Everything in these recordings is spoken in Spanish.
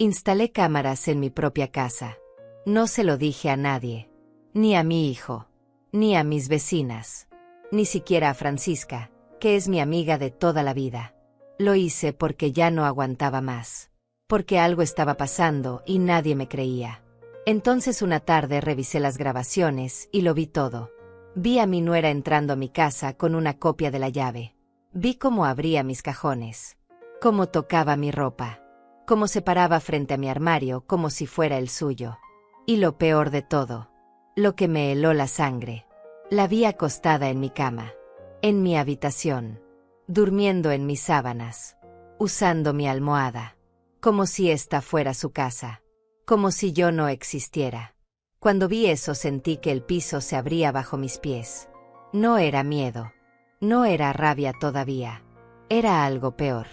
Instalé cámaras en mi propia casa. No se lo dije a nadie. Ni a mi hijo. Ni a mis vecinas. Ni siquiera a Francisca, que es mi amiga de toda la vida. Lo hice porque ya no aguantaba más. Porque algo estaba pasando y nadie me creía. Entonces una tarde revisé las grabaciones y lo vi todo. Vi a mi nuera entrando a mi casa con una copia de la llave. Vi cómo abría mis cajones. Cómo tocaba mi ropa. Cómo se paraba frente a mi armario como si fuera el suyo. Y lo peor de todo. Lo que me heló la sangre. La vi acostada en mi cama. En mi habitación. Durmiendo en mis sábanas. Usando mi almohada. Como si esta fuera su casa. Como si yo no existiera. Cuando vi eso sentí que el piso se abría bajo mis pies. No era miedo. No era rabia todavía. Era algo peor.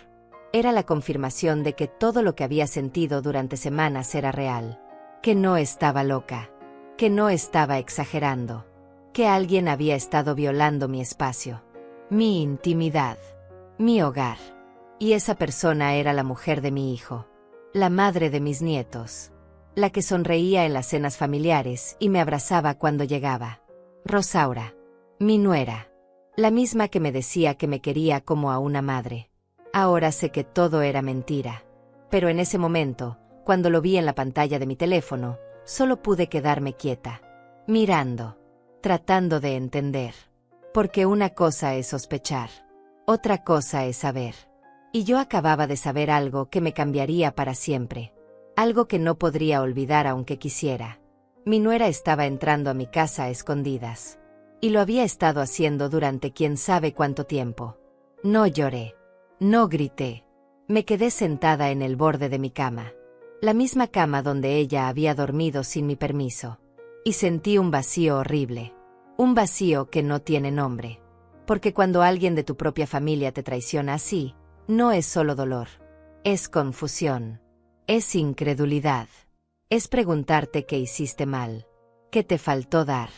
Era la confirmación de que todo lo que había sentido durante semanas era real. Que no estaba loca. Que no estaba exagerando. Que alguien había estado violando mi espacio. Mi intimidad. Mi hogar. Y esa persona era la mujer de mi hijo. La madre de mis nietos. La que sonreía en las cenas familiares y me abrazaba cuando llegaba. Rosaura. Mi nuera. La misma que me decía que me quería como a una madre. Ahora sé que todo era mentira. Pero en ese momento, cuando lo vi en la pantalla de mi teléfono, solo pude quedarme quieta. Mirando. Tratando de entender. Porque una cosa es sospechar. Otra cosa es saber. Y yo acababa de saber algo que me cambiaría para siempre. Algo que no podría olvidar aunque quisiera. Mi nuera estaba entrando a mi casa a escondidas. Y lo había estado haciendo durante quién sabe cuánto tiempo. No lloré. No grité. Me quedé sentada en el borde de mi cama. La misma cama donde ella había dormido sin mi permiso. Y sentí un vacío horrible. Un vacío que no tiene nombre. Porque cuando alguien de tu propia familia te traiciona así, no es solo dolor. Es confusión. Es incredulidad. Es preguntarte qué hiciste mal. ¿Qué te faltó dar?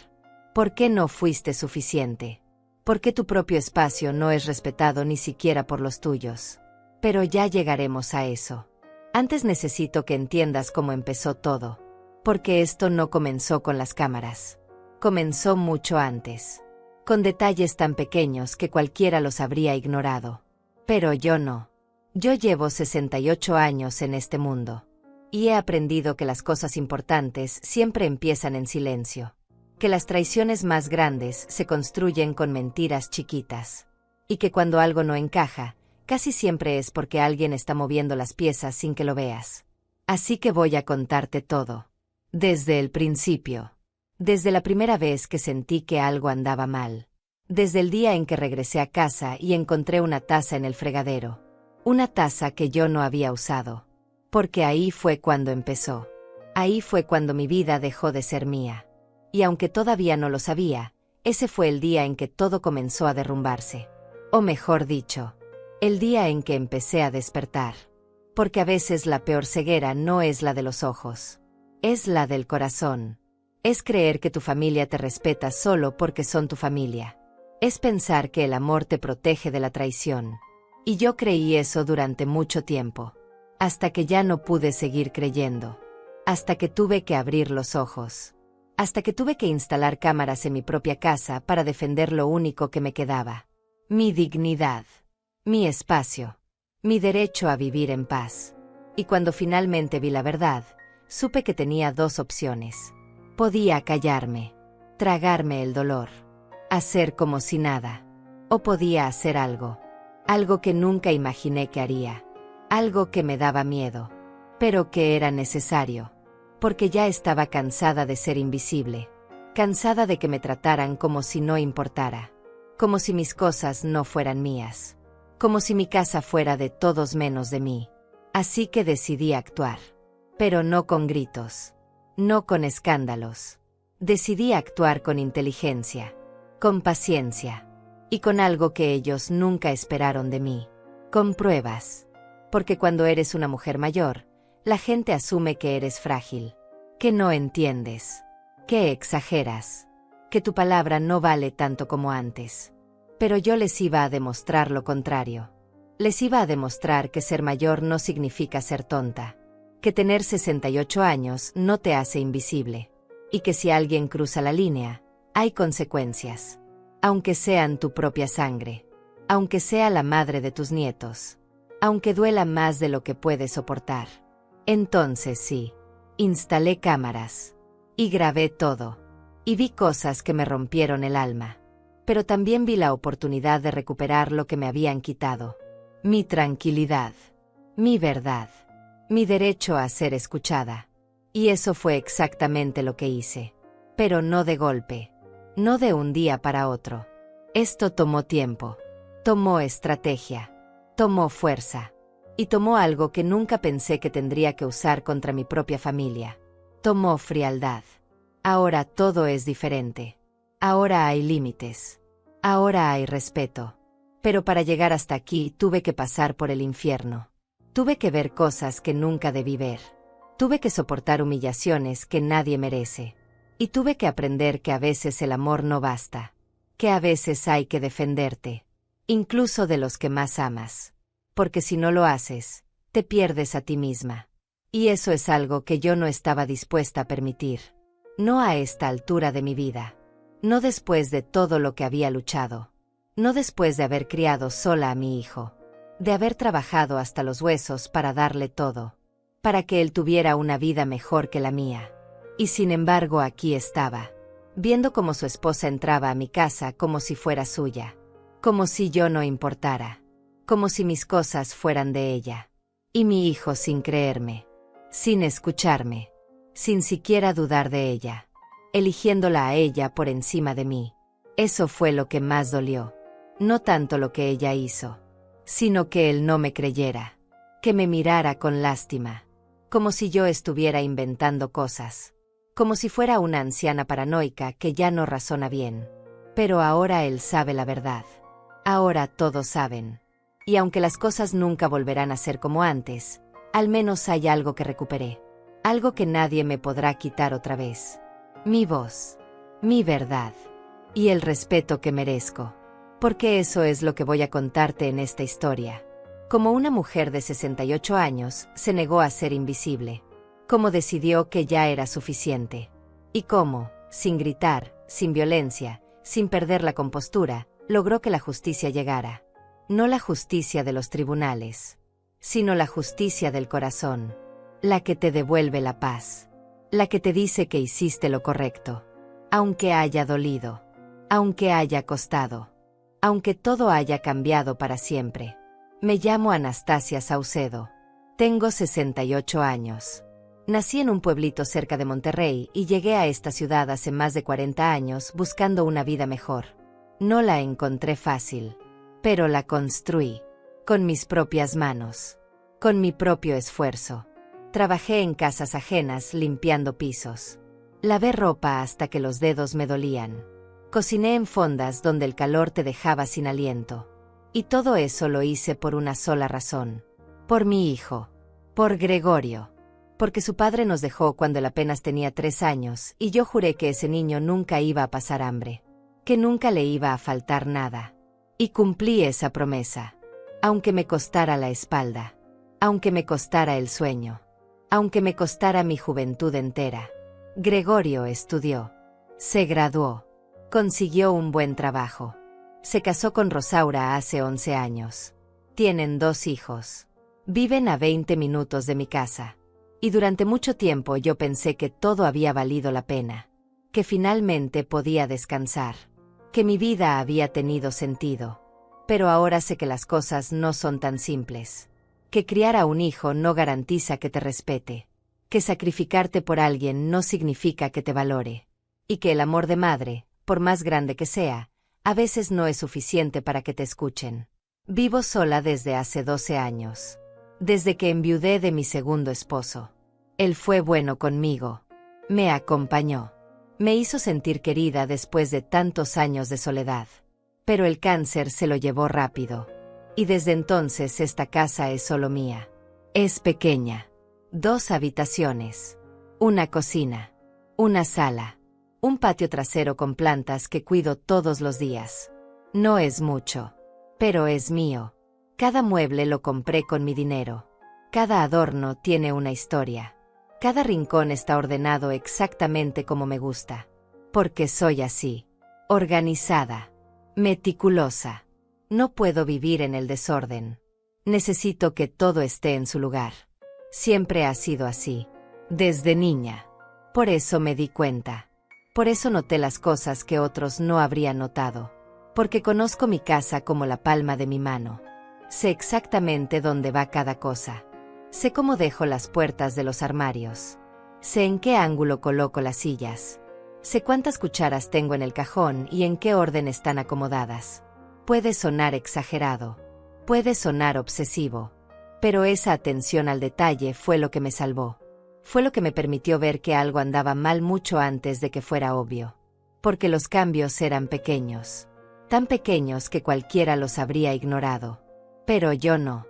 ¿Por qué no fuiste suficiente? ¿Por qué tu propio espacio no es respetado ni siquiera por los tuyos? Pero ya llegaremos a eso. Antes necesito que entiendas cómo empezó todo. Porque esto no comenzó con las cámaras. Comenzó mucho antes. Con detalles tan pequeños que cualquiera los habría ignorado. Pero yo no. Yo llevo 68 años en este mundo. Y he aprendido que las cosas importantes siempre empiezan en silencio. Que las traiciones más grandes se construyen con mentiras chiquitas. Y que cuando algo no encaja, casi siempre es porque alguien está moviendo las piezas sin que lo veas. Así que voy a contarte todo. Desde el principio. Desde la primera vez que sentí que algo andaba mal. Desde el día en que regresé a casa y encontré una taza en el fregadero. Una taza que yo no había usado. Porque ahí fue cuando empezó. Ahí fue cuando mi vida dejó de ser mía. Y aunque todavía no lo sabía, ese fue el día en que todo comenzó a derrumbarse. O mejor dicho, el día en que empecé a despertar. Porque a veces la peor ceguera no es la de los ojos. Es la del corazón. Es creer que tu familia te respeta solo porque son tu familia. Es pensar que el amor te protege de la traición. Y yo creí eso durante mucho tiempo. Hasta que ya no pude seguir creyendo. Hasta que tuve que abrir los ojos. Hasta que tuve que instalar cámaras en mi propia casa para defender lo único que me quedaba. Mi dignidad. Mi espacio. Mi derecho a vivir en paz. Y cuando finalmente vi la verdad, supe que tenía dos opciones. Podía callarme. Tragarme el dolor. Hacer como si nada. O podía hacer algo. Algo que nunca imaginé que haría. Algo que me daba miedo. Pero que era necesario. Porque ya estaba cansada de ser invisible. Cansada de que me trataran como si no importara. Como si mis cosas no fueran mías. Como si mi casa fuera de todos menos de mí. Así que decidí actuar. Pero no con gritos. No con escándalos. Decidí actuar con inteligencia. Con paciencia. Y con algo que ellos nunca esperaron de mí. Con pruebas. Porque cuando eres una mujer mayor, la gente asume que eres frágil, que no entiendes, que exageras, que tu palabra no vale tanto como antes. Pero yo les iba a demostrar lo contrario. Les iba a demostrar que ser mayor no significa ser tonta, que tener 68 años no te hace invisible, y que si alguien cruza la línea, hay consecuencias, aunque sean tu propia sangre, aunque sea la madre de tus nietos, aunque duela más de lo que puedes soportar. Entonces sí, instalé cámaras, y grabé todo, y vi cosas que me rompieron el alma, pero también vi la oportunidad de recuperar lo que me habían quitado, mi tranquilidad, mi verdad, mi derecho a ser escuchada. Y eso fue exactamente lo que hice, pero no de golpe, no de un día para otro. Esto tomó tiempo, tomó estrategia, tomó fuerza, y tomó algo que nunca pensé que tendría que usar contra mi propia familia. Tomó frialdad. Ahora todo es diferente. Ahora hay límites. Ahora hay respeto. Pero para llegar hasta aquí tuve que pasar por el infierno. Tuve que ver cosas que nunca debí ver. Tuve que soportar humillaciones que nadie merece. Y tuve que aprender que a veces el amor no basta. Que a veces hay que defenderte. Incluso de los que más amas. Porque si no lo haces, te pierdes a ti misma. Y eso es algo que yo no estaba dispuesta a permitir. No a esta altura de mi vida. No después de todo lo que había luchado. No después de haber criado sola a mi hijo. De haber trabajado hasta los huesos para darle todo. Para que él tuviera una vida mejor que la mía. Y sin embargo aquí estaba. Viendo cómo su esposa entraba a mi casa como si fuera suya. Como si yo no importara. Como si mis cosas fueran de ella. Y mi hijo sin creerme. Sin escucharme. Sin siquiera dudar de ella. Eligiéndola a ella por encima de mí. Eso fue lo que más dolió. No tanto lo que ella hizo. Sino que él no me creyera. Que me mirara con lástima. Como si yo estuviera inventando cosas. Como si fuera una anciana paranoica que ya no razona bien. Pero ahora él sabe la verdad. Ahora todos saben. Y aunque las cosas nunca volverán a ser como antes, al menos hay algo que recuperé. Algo que nadie me podrá quitar otra vez. Mi voz. Mi verdad. Y el respeto que merezco. Porque eso es lo que voy a contarte en esta historia. Como una mujer de 68 años se negó a ser invisible. Cómo decidió que ya era suficiente. Y cómo, sin gritar, sin violencia, sin perder la compostura, logró que la justicia llegara. No la justicia de los tribunales, sino la justicia del corazón. La que te devuelve la paz. La que te dice que hiciste lo correcto. Aunque haya dolido. Aunque haya costado. Aunque todo haya cambiado para siempre. Me llamo Anastasia Saucedo. Tengo 68 años. Nací en un pueblito cerca de Monterrey y llegué a esta ciudad hace más de 40 años buscando una vida mejor. No la encontré fácil. Pero la construí. Con mis propias manos. Con mi propio esfuerzo. Trabajé en casas ajenas limpiando pisos. Lavé ropa hasta que los dedos me dolían. Cociné en fondas donde el calor te dejaba sin aliento. Y todo eso lo hice por una sola razón. Por mi hijo. Por Gregorio. Porque su padre nos dejó cuando él apenas tenía 3 años y yo juré que ese niño nunca iba a pasar hambre. Que nunca le iba a faltar nada. Y cumplí esa promesa. Aunque me costara la espalda. Aunque me costara el sueño. Aunque me costara mi juventud entera. Gregorio estudió. Se graduó. Consiguió un buen trabajo. Se casó con Rosaura hace 11 años. Tienen 2 hijos. Viven a 20 minutos de mi casa. Y durante mucho tiempo yo pensé que todo había valido la pena. Que finalmente podía descansar. Que mi vida había tenido sentido. Pero ahora sé que las cosas no son tan simples. Que criar a un hijo no garantiza que te respete. Que sacrificarte por alguien no significa que te valore. Y que el amor de madre, por más grande que sea, a veces no es suficiente para que te escuchen. Vivo sola desde hace 12 años. Desde que enviudé de mi segundo esposo. Él fue bueno conmigo. Me acompañó. Me hizo sentir querida después de tantos años de soledad. Pero el cáncer se lo llevó rápido. Y desde entonces esta casa es solo mía. Es pequeña. 2 habitaciones. Una cocina. Una sala. Un patio trasero con plantas que cuido todos los días. No es mucho. Pero es mío. Cada mueble lo compré con mi dinero. Cada adorno tiene una historia. Cada rincón está ordenado exactamente como me gusta. Porque soy así. Organizada. Meticulosa. No puedo vivir en el desorden. Necesito que todo esté en su lugar. Siempre ha sido así. Desde niña. Por eso me di cuenta. Por eso noté las cosas que otros no habrían notado. Porque conozco mi casa como la palma de mi mano. Sé exactamente dónde va cada cosa. Sé cómo dejo las puertas de los armarios. Sé en qué ángulo coloco las sillas. Sé cuántas cucharas tengo en el cajón y en qué orden están acomodadas. Puede sonar exagerado. Puede sonar obsesivo. Pero esa atención al detalle fue lo que me salvó. Fue lo que me permitió ver que algo andaba mal mucho antes de que fuera obvio. Porque los cambios eran pequeños. Tan pequeños que cualquiera los habría ignorado. Pero yo no.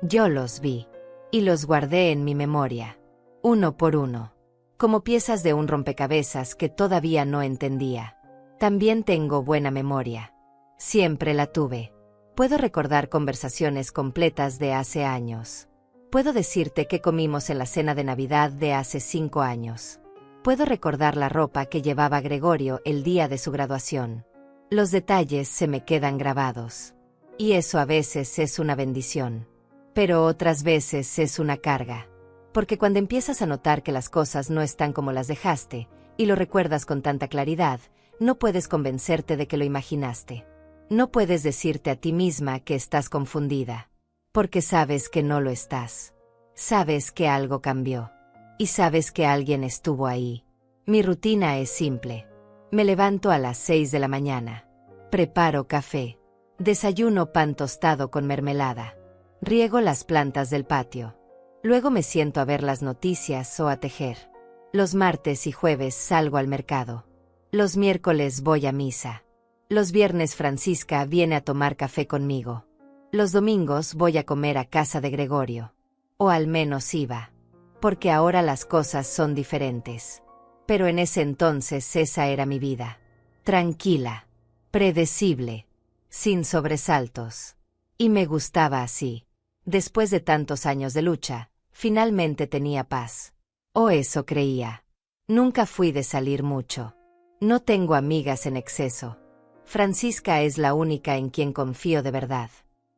Yo los vi. Y los guardé en mi memoria. Uno por uno. Como piezas de un rompecabezas que todavía no entendía. También tengo buena memoria. Siempre la tuve. Puedo recordar conversaciones completas de hace años. Puedo decirte qué comimos en la cena de Navidad de hace 5 años. Puedo recordar la ropa que llevaba Gregorio el día de su graduación. Los detalles se me quedan grabados. Y eso a veces es una bendición. Pero otras veces es una carga. Porque cuando empiezas a notar que las cosas no están como las dejaste, y lo recuerdas con tanta claridad, no puedes convencerte de que lo imaginaste. No puedes decirte a ti misma que estás confundida. Porque sabes que no lo estás. Sabes que algo cambió. Y sabes que alguien estuvo ahí. Mi rutina es simple. Me levanto a las 6 de la mañana. Preparo café. Desayuno pan tostado con mermelada. Riego las plantas del patio. Luego me siento a ver las noticias o a tejer. Los martes y jueves salgo al mercado. Los miércoles voy a misa. Los viernes Francisca viene a tomar café conmigo. Los domingos voy a comer a casa de Gregorio. O al menos iba. Porque ahora las cosas son diferentes. Pero en ese entonces esa era mi vida. Tranquila. Predecible. Sin sobresaltos. Y me gustaba así. Después de tantos años de lucha, finalmente tenía paz. O eso creía. Nunca fui de salir mucho. No tengo amigas en exceso. Francisca es la única en quien confío de verdad.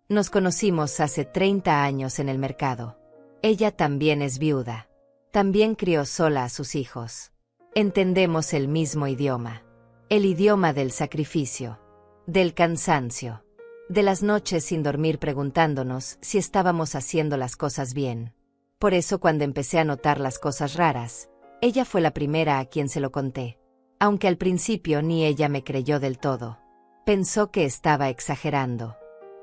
Nos conocimos hace 30 años en el mercado. Ella también es viuda. También crió sola a sus hijos. Entendemos el mismo idioma. El idioma del sacrificio. Del cansancio. De las noches sin dormir preguntándonos si estábamos haciendo las cosas bien. Por eso cuando empecé a notar las cosas raras, ella fue la primera a quien se lo conté. Aunque al principio ni ella me creyó del todo. Pensó que estaba exagerando.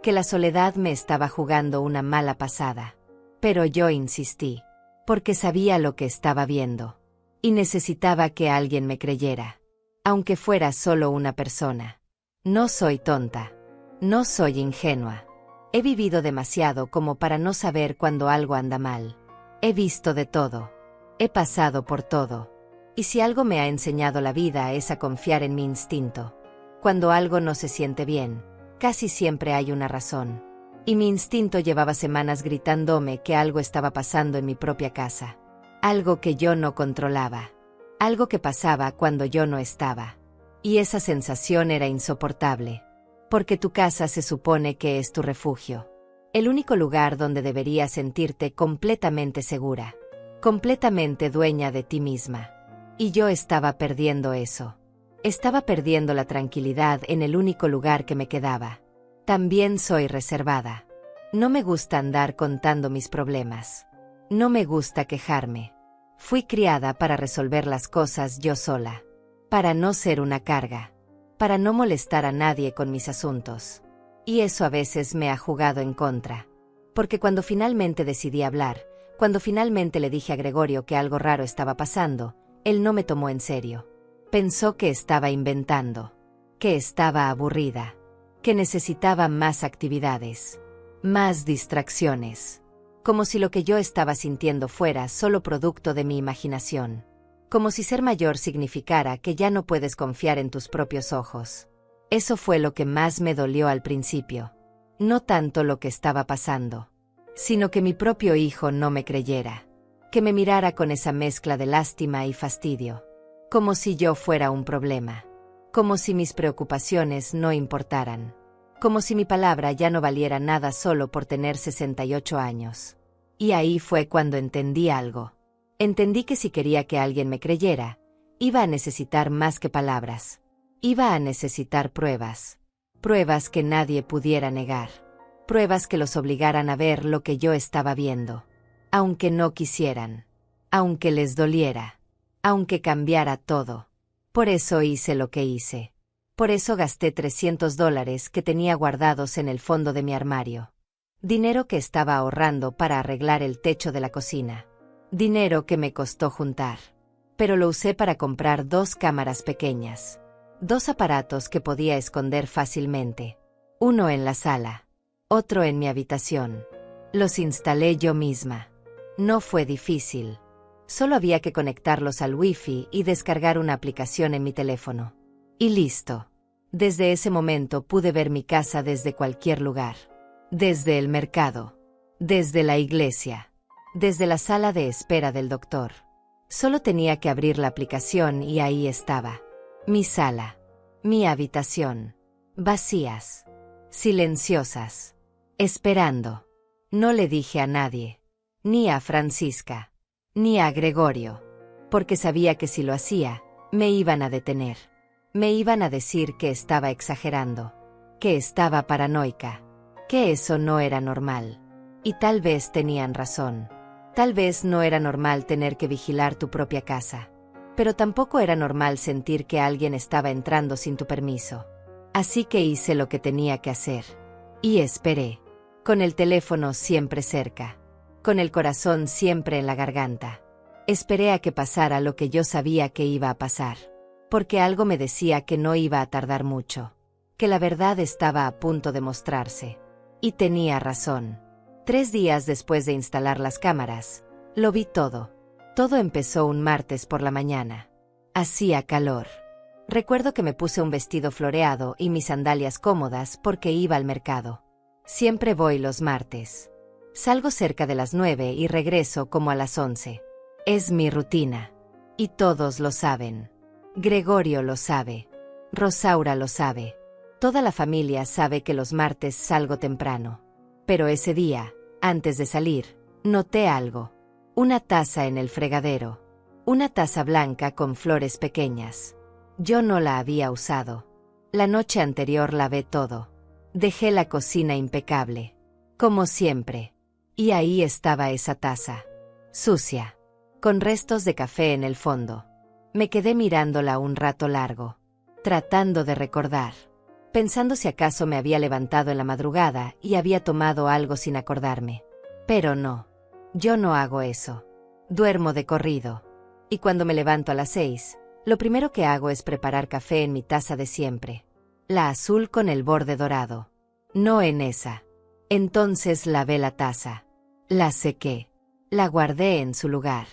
Que la soledad me estaba jugando una mala pasada. Pero yo insistí. Porque sabía lo que estaba viendo. Y necesitaba que alguien me creyera. Aunque fuera solo una persona. No soy tonta. No soy ingenua. He vivido demasiado como para no saber cuando algo anda mal. He visto de todo. He pasado por todo. Y si algo me ha enseñado la vida es a confiar en mi instinto. Cuando algo no se siente bien, casi siempre hay una razón. Y mi instinto llevaba semanas gritándome que algo estaba pasando en mi propia casa. Algo que yo no controlaba. Algo que pasaba cuando yo no estaba. Y esa sensación era insoportable. Porque tu casa se supone que es tu refugio. El único lugar donde deberías sentirte completamente segura. Completamente dueña de ti misma. Y yo estaba perdiendo eso. Estaba perdiendo la tranquilidad en el único lugar que me quedaba. También soy reservada. No me gusta andar contando mis problemas. No me gusta quejarme. Fui criada para resolver las cosas yo sola. Para no ser una carga. Para no molestar a nadie con mis asuntos. Y eso a veces me ha jugado en contra. Porque cuando finalmente decidí hablar, cuando finalmente le dije a Gregorio que algo raro estaba pasando, él no me tomó en serio. Pensó que estaba inventando. Que estaba aburrida. Que necesitaba más actividades. Más distracciones. Como si lo que yo estaba sintiendo fuera solo producto de mi imaginación. Como si ser mayor significara que ya no puedes confiar en tus propios ojos. Eso fue lo que más me dolió al principio. No tanto lo que estaba pasando. sino que mi propio hijo no me creyera, que me mirara con esa mezcla de lástima y fastidio, como si yo fuera un problema, como si mis preocupaciones no importaran, como si mi palabra ya no valiera nada solo por tener 68 años. Y ahí fue cuando entendí algo. Entendí que si quería que alguien me creyera, iba a necesitar más que palabras. Iba a necesitar pruebas. Pruebas que nadie pudiera negar. Pruebas que los obligaran a ver lo que yo estaba viendo. Aunque no quisieran. Aunque les doliera. Aunque cambiara todo. Por eso hice lo que hice. Por eso gasté $300 que tenía guardados en el fondo de mi armario. Dinero que estaba ahorrando para arreglar el techo de la cocina. Dinero que me costó juntar. Pero lo usé para comprar 2 cámaras pequeñas. 2 aparatos que podía esconder fácilmente. Uno en la sala. Otro en mi habitación. Los instalé yo misma. No fue difícil. Solo había que conectarlos al Wi-Fi y descargar una aplicación en mi teléfono. Y listo. Desde ese momento pude ver mi casa desde cualquier lugar. Desde el mercado. Desde la iglesia. Desde la sala de espera del doctor. Solo tenía que abrir la aplicación y ahí estaba. Mi sala. Mi habitación. Vacías. Silenciosas. Esperando. No le dije a nadie. Ni a Francisca. Ni a Gregorio. Porque sabía que si lo hacía, me iban a detener. Me iban a decir que estaba exagerando. Que estaba paranoica. Que eso no era normal. Y tal vez tenían razón. Tal vez no era normal tener que vigilar tu propia casa. Pero tampoco era normal sentir que alguien estaba entrando sin tu permiso. Así que hice lo que tenía que hacer. Y esperé. Con el teléfono siempre cerca. Con el corazón siempre en la garganta. Esperé a que pasara lo que yo sabía que iba a pasar. Porque algo me decía que no iba a tardar mucho. Que la verdad estaba a punto de mostrarse. Y tenía razón. 3 días después de instalar las cámaras, lo vi todo. Todo empezó un martes por la mañana. Hacía calor. Recuerdo que me puse un vestido floreado y mis sandalias cómodas porque iba al mercado. Siempre voy los martes. Salgo cerca de las 9 y regreso como a las 11. Es mi rutina. Y todos lo saben. Gregorio lo sabe. Rosaura lo sabe. Toda la familia sabe que los martes salgo temprano. Pero ese día, antes de salir, noté algo. Una taza en el fregadero. Una taza blanca con flores pequeñas. Yo no la había usado. La noche anterior lavé todo. Dejé la cocina impecable. Como siempre. Y ahí estaba esa taza. Sucia. Con restos de café en el fondo. Me quedé mirándola un rato largo. Tratando de recordar. Pensando si acaso me había levantado en la madrugada y había tomado algo sin acordarme. Pero no. Yo no hago eso. Duermo de corrido. Y cuando me levanto a las 6, lo primero que hago es preparar café en mi taza de siempre. La azul con el borde dorado. No en esa. Entonces lavé la taza. La sequé. La guardé en su lugar.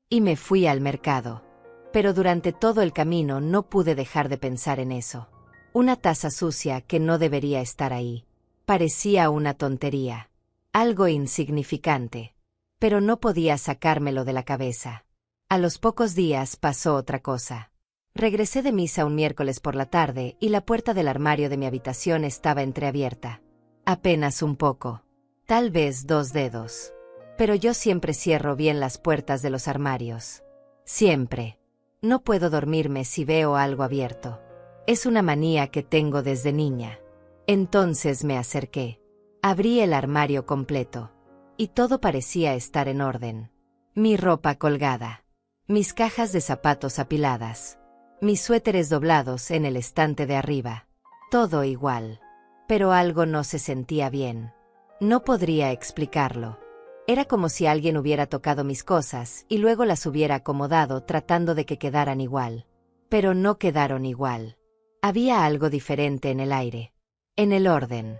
Y me fui al mercado. Pero durante todo el camino no pude dejar de pensar en eso. Una taza sucia que no debería estar ahí. Parecía una tontería. Algo insignificante. Pero no podía sacármelo de la cabeza. A los pocos días pasó otra cosa. Regresé de misa un miércoles por la tarde y la puerta del armario de mi habitación estaba entreabierta. Apenas un poco. Tal vez 2 dedos. Pero yo siempre cierro bien las puertas de los armarios. Siempre. No puedo dormirme si veo algo abierto. Es una manía que tengo desde niña. Entonces me acerqué. Abrí el armario completo. Y todo parecía estar en orden. Mi ropa colgada. Mis cajas de zapatos apiladas. Mis suéteres doblados en el estante de arriba. Todo igual. Pero algo no se sentía bien. No podría explicarlo. Era como si alguien hubiera tocado mis cosas y luego las hubiera acomodado tratando de que quedaran igual. Pero no quedaron igual. Había algo diferente en el aire. En el orden.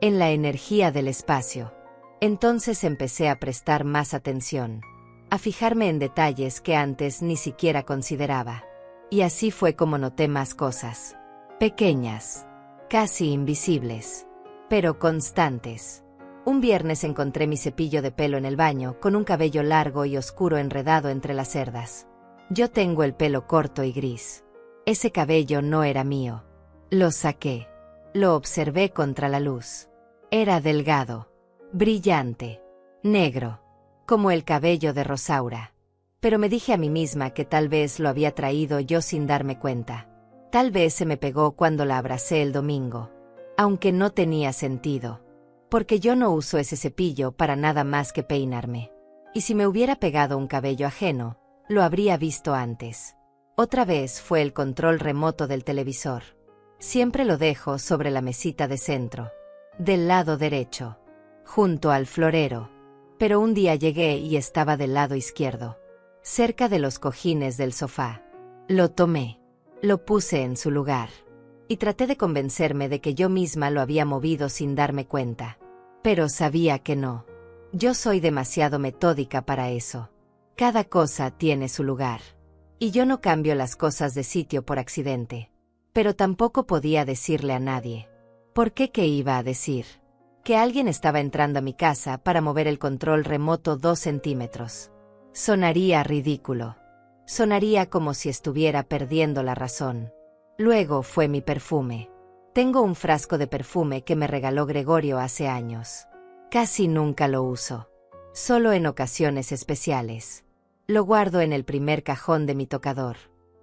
En la energía del espacio. Entonces empecé a prestar más atención. A fijarme en detalles que antes ni siquiera consideraba. Y así fue como noté más cosas. Pequeñas. Casi invisibles. Pero constantes. Un viernes encontré mi cepillo de pelo en el baño, con un cabello largo y oscuro enredado entre las cerdas. Yo tengo el pelo corto y gris. Ese cabello no era mío. Lo saqué. Lo observé contra la luz. Era delgado, brillante, negro, como el cabello de Rosaura. Pero me dije a mí misma que tal vez lo había traído yo sin darme cuenta. Tal vez se me pegó cuando la abracé el domingo. Aunque no tenía sentido. Porque yo no uso ese cepillo para nada más que peinarme. Y si me hubiera pegado un cabello ajeno, lo habría visto antes. Otra vez fue el control remoto del televisor. Siempre lo dejo sobre la mesita de centro, del lado derecho, junto al florero. Pero un día llegué y estaba del lado izquierdo, cerca de los cojines del sofá. Lo tomé, lo puse en su lugar, y traté de convencerme de que yo misma lo había movido sin darme cuenta. Pero sabía que no. Yo soy demasiado metódica para eso. Cada cosa tiene su lugar. Y yo no cambio las cosas de sitio por accidente. Pero tampoco podía decirle a nadie. ¿Por qué? ¿Qué iba a decir? Que alguien estaba entrando a mi casa para mover el control remoto 2 centímetros. Sonaría ridículo. Sonaría como si estuviera perdiendo la razón. Luego fue mi perfume. Tengo un frasco de perfume que me regaló Gregorio hace años. Casi nunca lo uso. Solo en ocasiones especiales. Lo guardo en el primer cajón de mi tocador.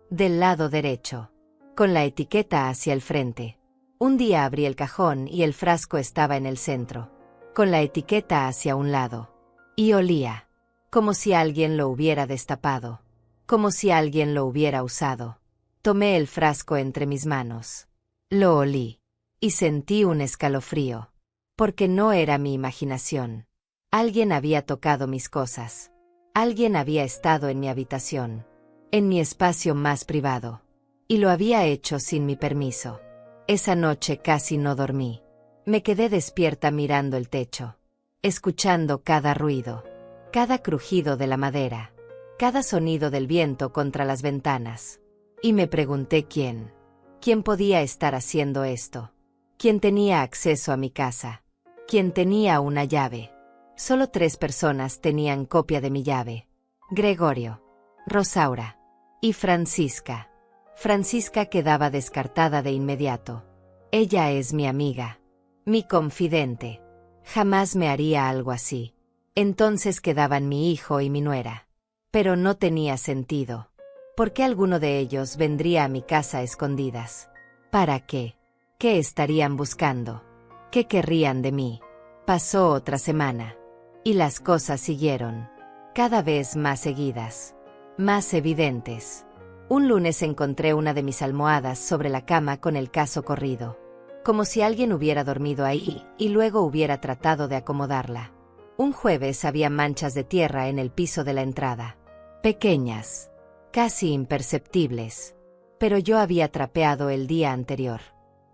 Del lado derecho. Con la etiqueta hacia el frente. Un día abrí el cajón y el frasco estaba en el centro. Con la etiqueta hacia un lado. Y olía. Como si alguien lo hubiera destapado. Como si alguien lo hubiera usado. Tomé el frasco entre mis manos. Lo olí. Y sentí un escalofrío. Porque no era mi imaginación. Alguien había tocado mis cosas. Alguien había estado en mi habitación. En mi espacio más privado. Y lo había hecho sin mi permiso. Esa noche casi no dormí. Me quedé despierta mirando el techo. Escuchando cada ruido. Cada crujido de la madera. Cada sonido del viento contra las ventanas. Y me pregunté quién. ¿Quién podía estar haciendo esto? ¿Quién tenía acceso a mi casa? ¿Quién tenía una llave? Solo 3 personas tenían copia de mi llave. Gregorio, Rosaura y Francisca. Francisca quedaba descartada de inmediato. Ella es mi amiga. Mi confidente. Jamás me haría algo así. Entonces quedaban mi hijo y mi nuera. Pero no tenía sentido. ¿Por qué alguno de ellos vendría a mi casa a escondidas? ¿Para qué? ¿Qué estarían buscando? ¿Qué querrían de mí? Pasó otra semana. Y las cosas siguieron. Cada vez más seguidas. Más evidentes. Un lunes encontré una de mis almohadas sobre la cama con el caso corrido. Como si alguien hubiera dormido ahí y luego hubiera tratado de acomodarla. Un jueves había manchas de tierra en el piso de la entrada. Pequeñas. Casi imperceptibles. Pero yo había trapeado el día anterior.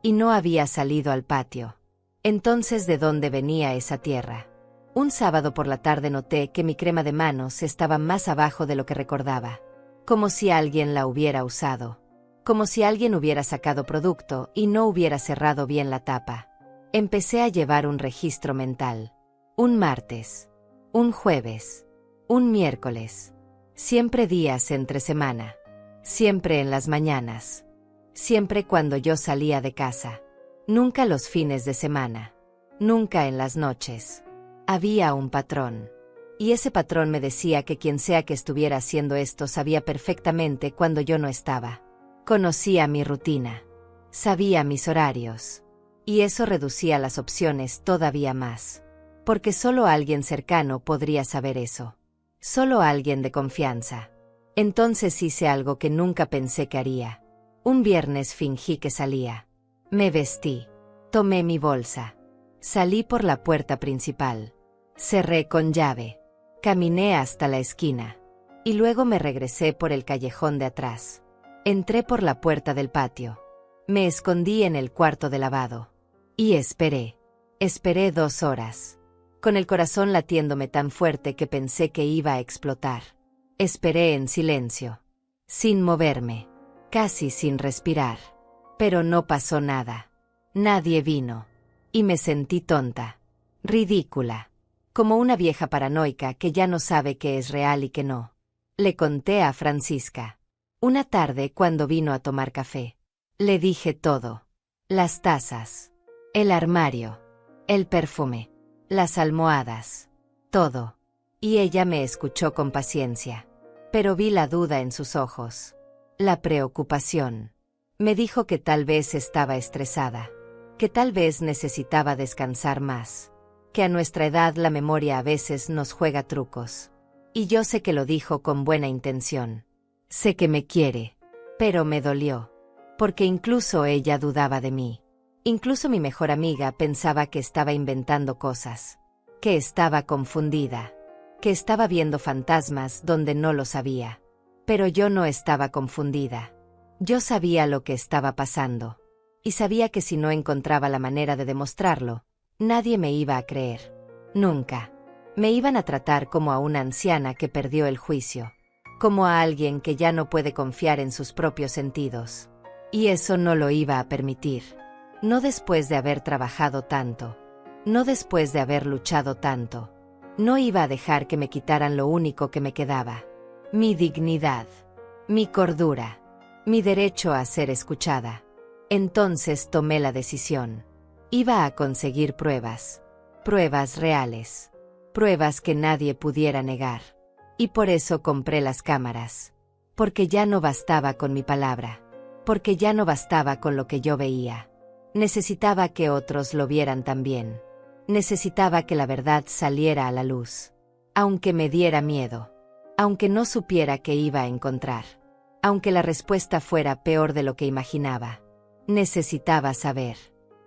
Y no había salido al patio. Entonces, ¿de dónde venía esa tierra? Un sábado por la tarde noté que mi crema de manos estaba más abajo de lo que recordaba. Como si alguien la hubiera usado. Como si alguien hubiera sacado producto y no hubiera cerrado bien la tapa. Empecé a llevar un registro mental. Un martes. Un jueves. Un miércoles. Siempre días entre semana. Siempre en las mañanas. Siempre cuando yo salía de casa. Nunca los fines de semana. Nunca en las noches. Había un patrón. Y ese patrón me decía que quien sea que estuviera haciendo esto sabía perfectamente cuando yo no estaba. Conocía mi rutina. Sabía mis horarios. Y eso reducía las opciones todavía más. Porque solo alguien cercano podría saber eso. Solo alguien de confianza. Entonces hice algo que nunca pensé que haría. Un viernes fingí que salía. Me vestí. Tomé mi bolsa. Salí por la puerta principal. Cerré con llave. Caminé hasta la esquina. Y luego me regresé por el callejón de atrás. Entré por la puerta del patio. Me escondí en el cuarto de lavado. Y esperé. Esperé 2 horas. Con el corazón latiéndome tan fuerte que pensé que iba a explotar. Esperé en silencio. Sin moverme. Casi sin respirar. Pero no pasó nada. Nadie vino. Y me sentí tonta. Ridícula. Como una vieja paranoica que ya no sabe qué es real y qué no. Le conté a Francisca. Una tarde cuando vino a tomar café. Le dije todo. Las tazas. El armario. El perfume. Las almohadas. Todo. Y ella me escuchó con paciencia. Pero vi la duda en sus ojos. La preocupación. Me dijo que tal vez estaba estresada. Que tal vez necesitaba descansar más. Que a nuestra edad la memoria a veces nos juega trucos. Y yo sé que lo dijo con buena intención. Sé que me quiere. Pero me dolió. Porque incluso ella dudaba de mí. Incluso mi mejor amiga pensaba que estaba inventando cosas. Que estaba confundida. Que estaba viendo fantasmas donde no lo sabía. Pero yo no estaba confundida. Yo sabía lo que estaba pasando. Y sabía que si no encontraba la manera de demostrarlo, nadie me iba a creer. Nunca. Me iban a tratar como a una anciana que perdió el juicio. Como a alguien que ya no puede confiar en sus propios sentidos. Y eso no lo iba a permitir. No después de haber trabajado tanto. No después de haber luchado tanto. No iba a dejar que me quitaran lo único que me quedaba. Mi dignidad. Mi cordura. Mi derecho a ser escuchada. Entonces tomé la decisión. Iba a conseguir pruebas. Pruebas reales. Pruebas que nadie pudiera negar. Y por eso compré las cámaras. Porque ya no bastaba con mi palabra. Porque ya no bastaba con lo que yo veía. Necesitaba que otros lo vieran también. Necesitaba que la verdad saliera a la luz. Aunque me diera miedo. Aunque no supiera qué iba a encontrar. Aunque la respuesta fuera peor de lo que imaginaba. Necesitaba saber.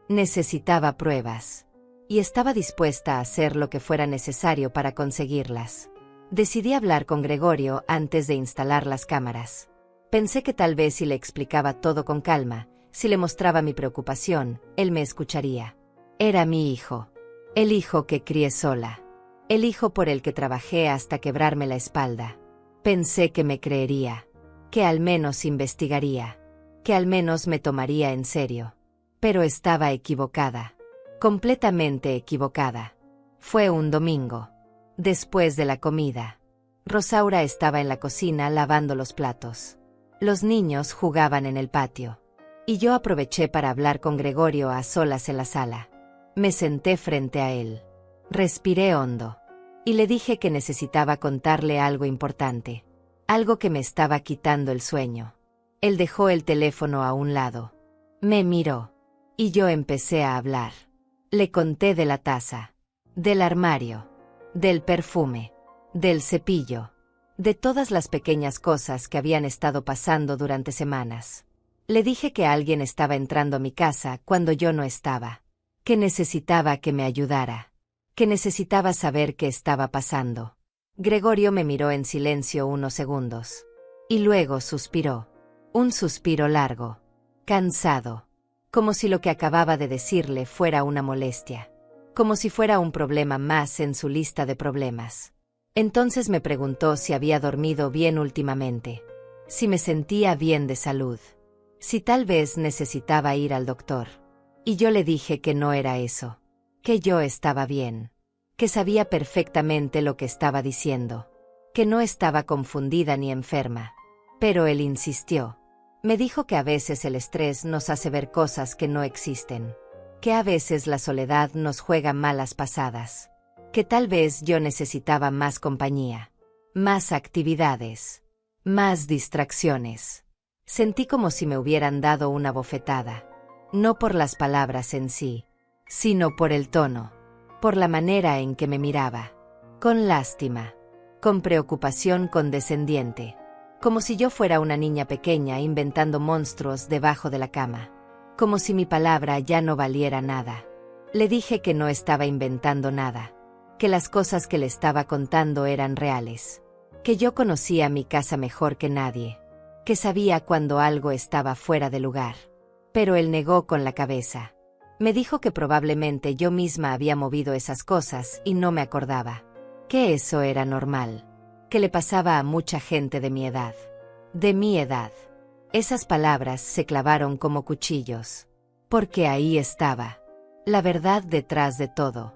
Necesitaba pruebas. Y estaba dispuesta a hacer lo que fuera necesario para conseguirlas. Decidí hablar con Gregorio antes de instalar las cámaras. Pensé que tal vez si le explicaba todo con calma, si le mostraba mi preocupación, él me escucharía. Era mi hijo. El hijo que crié sola. El hijo por el que trabajé hasta quebrarme la espalda. Pensé que me creería. Que al menos investigaría. Que al menos me tomaría en serio. Pero estaba equivocada. Completamente equivocada. Fue un domingo. Después de la comida. Rosaura estaba en la cocina lavando los platos. Los niños jugaban en el patio. Y yo aproveché para hablar con Gregorio a solas en la sala. Me senté frente a él. Respiré hondo. Y le dije que necesitaba contarle algo importante. Algo que me estaba quitando el sueño. Él dejó el teléfono a un lado. Me miró. Y yo empecé a hablar. Le conté de la taza. Del armario. Del perfume. Del cepillo. De todas las pequeñas cosas que habían estado pasando durante semanas. Le dije que alguien estaba entrando a mi casa cuando yo no estaba. Que necesitaba que me ayudara. Que necesitaba saber qué estaba pasando. Gregorio me miró en silencio unos segundos. Y luego suspiró. Un suspiro largo. Cansado. Como si lo que acababa de decirle fuera una molestia. Como si fuera un problema más en su lista de problemas. Entonces me preguntó si había dormido bien últimamente. Si me sentía bien de salud. Si tal vez necesitaba ir al doctor. Y yo le dije que no era eso. Que yo estaba bien. Que sabía perfectamente lo que estaba diciendo. Que no estaba confundida ni enferma. Pero él insistió. Me dijo que a veces el estrés nos hace ver cosas que no existen. Que a veces la soledad nos juega malas pasadas. Que tal vez yo necesitaba más compañía. Más actividades. Más distracciones. Sentí como si me hubieran dado una bofetada. No por las palabras en sí, sino por el tono. Por la manera en que me miraba. Con lástima. Con preocupación condescendiente. Como si yo fuera una niña pequeña inventando monstruos debajo de la cama. Como si mi palabra ya no valiera nada. Le dije que no estaba inventando nada. Que las cosas que le estaba contando eran reales. Que yo conocía mi casa mejor que nadie. Que sabía cuando algo estaba fuera de lugar. Pero él negó con la cabeza. Me dijo que probablemente yo misma había movido esas cosas y no me acordaba. Que eso era normal. Que le pasaba a mucha gente de mi edad. De mi edad. Esas palabras se clavaron como cuchillos. Porque ahí estaba. La verdad detrás de todo.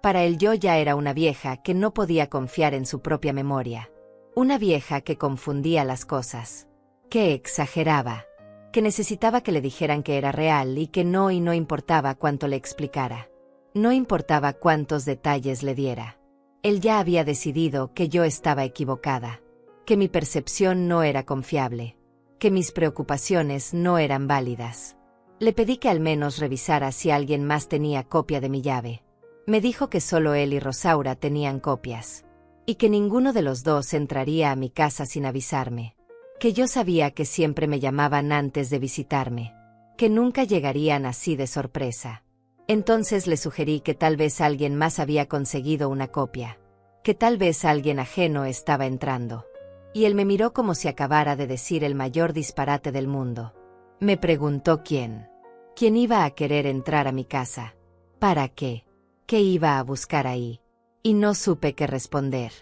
Para él yo ya era una vieja que no podía confiar en su propia memoria. Una vieja que confundía las cosas, que exageraba, que necesitaba que le dijeran que era real y no importaba cuánto le explicara. No importaba cuántos detalles le diera. Él ya había decidido que yo estaba equivocada, que mi percepción no era confiable, que mis preocupaciones no eran válidas. Le pedí que al menos revisara si alguien más tenía copia de mi llave. Me dijo que solo él y Rosaura tenían copias, y que ninguno de los dos entraría a mi casa sin avisarme, que yo sabía que siempre me llamaban antes de visitarme, que nunca llegarían así de sorpresa. Entonces le sugerí que tal vez alguien más había conseguido una copia, que tal vez alguien ajeno estaba entrando. Y él me miró como si acabara de decir el mayor disparate del mundo. Me preguntó quién iba a querer entrar a mi casa, ¿para qué? ¿Qué iba a buscar ahí? Y no supe qué responder,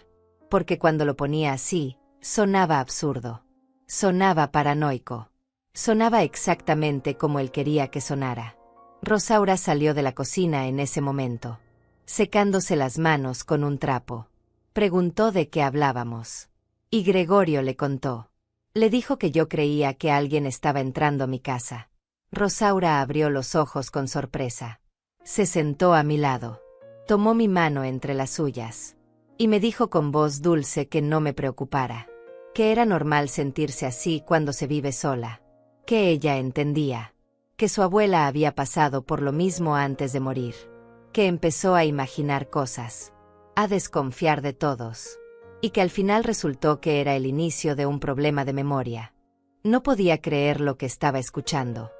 porque cuando lo ponía así, sonaba absurdo, sonaba paranoico, sonaba exactamente como él quería que sonara. Rosaura salió de la cocina en ese momento, secándose las manos con un trapo. Preguntó de qué hablábamos, y Gregorio le contó. Le dijo que yo creía que alguien estaba entrando a mi casa. Rosaura abrió los ojos con sorpresa. Se sentó a mi lado, tomó mi mano entre las suyas, y me dijo con voz dulce que no me preocupara, que era normal sentirse así cuando se vive sola, que ella entendía, que su abuela había pasado por lo mismo antes de morir, que empezó a imaginar cosas, a desconfiar de todos, y que al final resultó que era el inicio de un problema de memoria. No podía creer lo que estaba escuchando.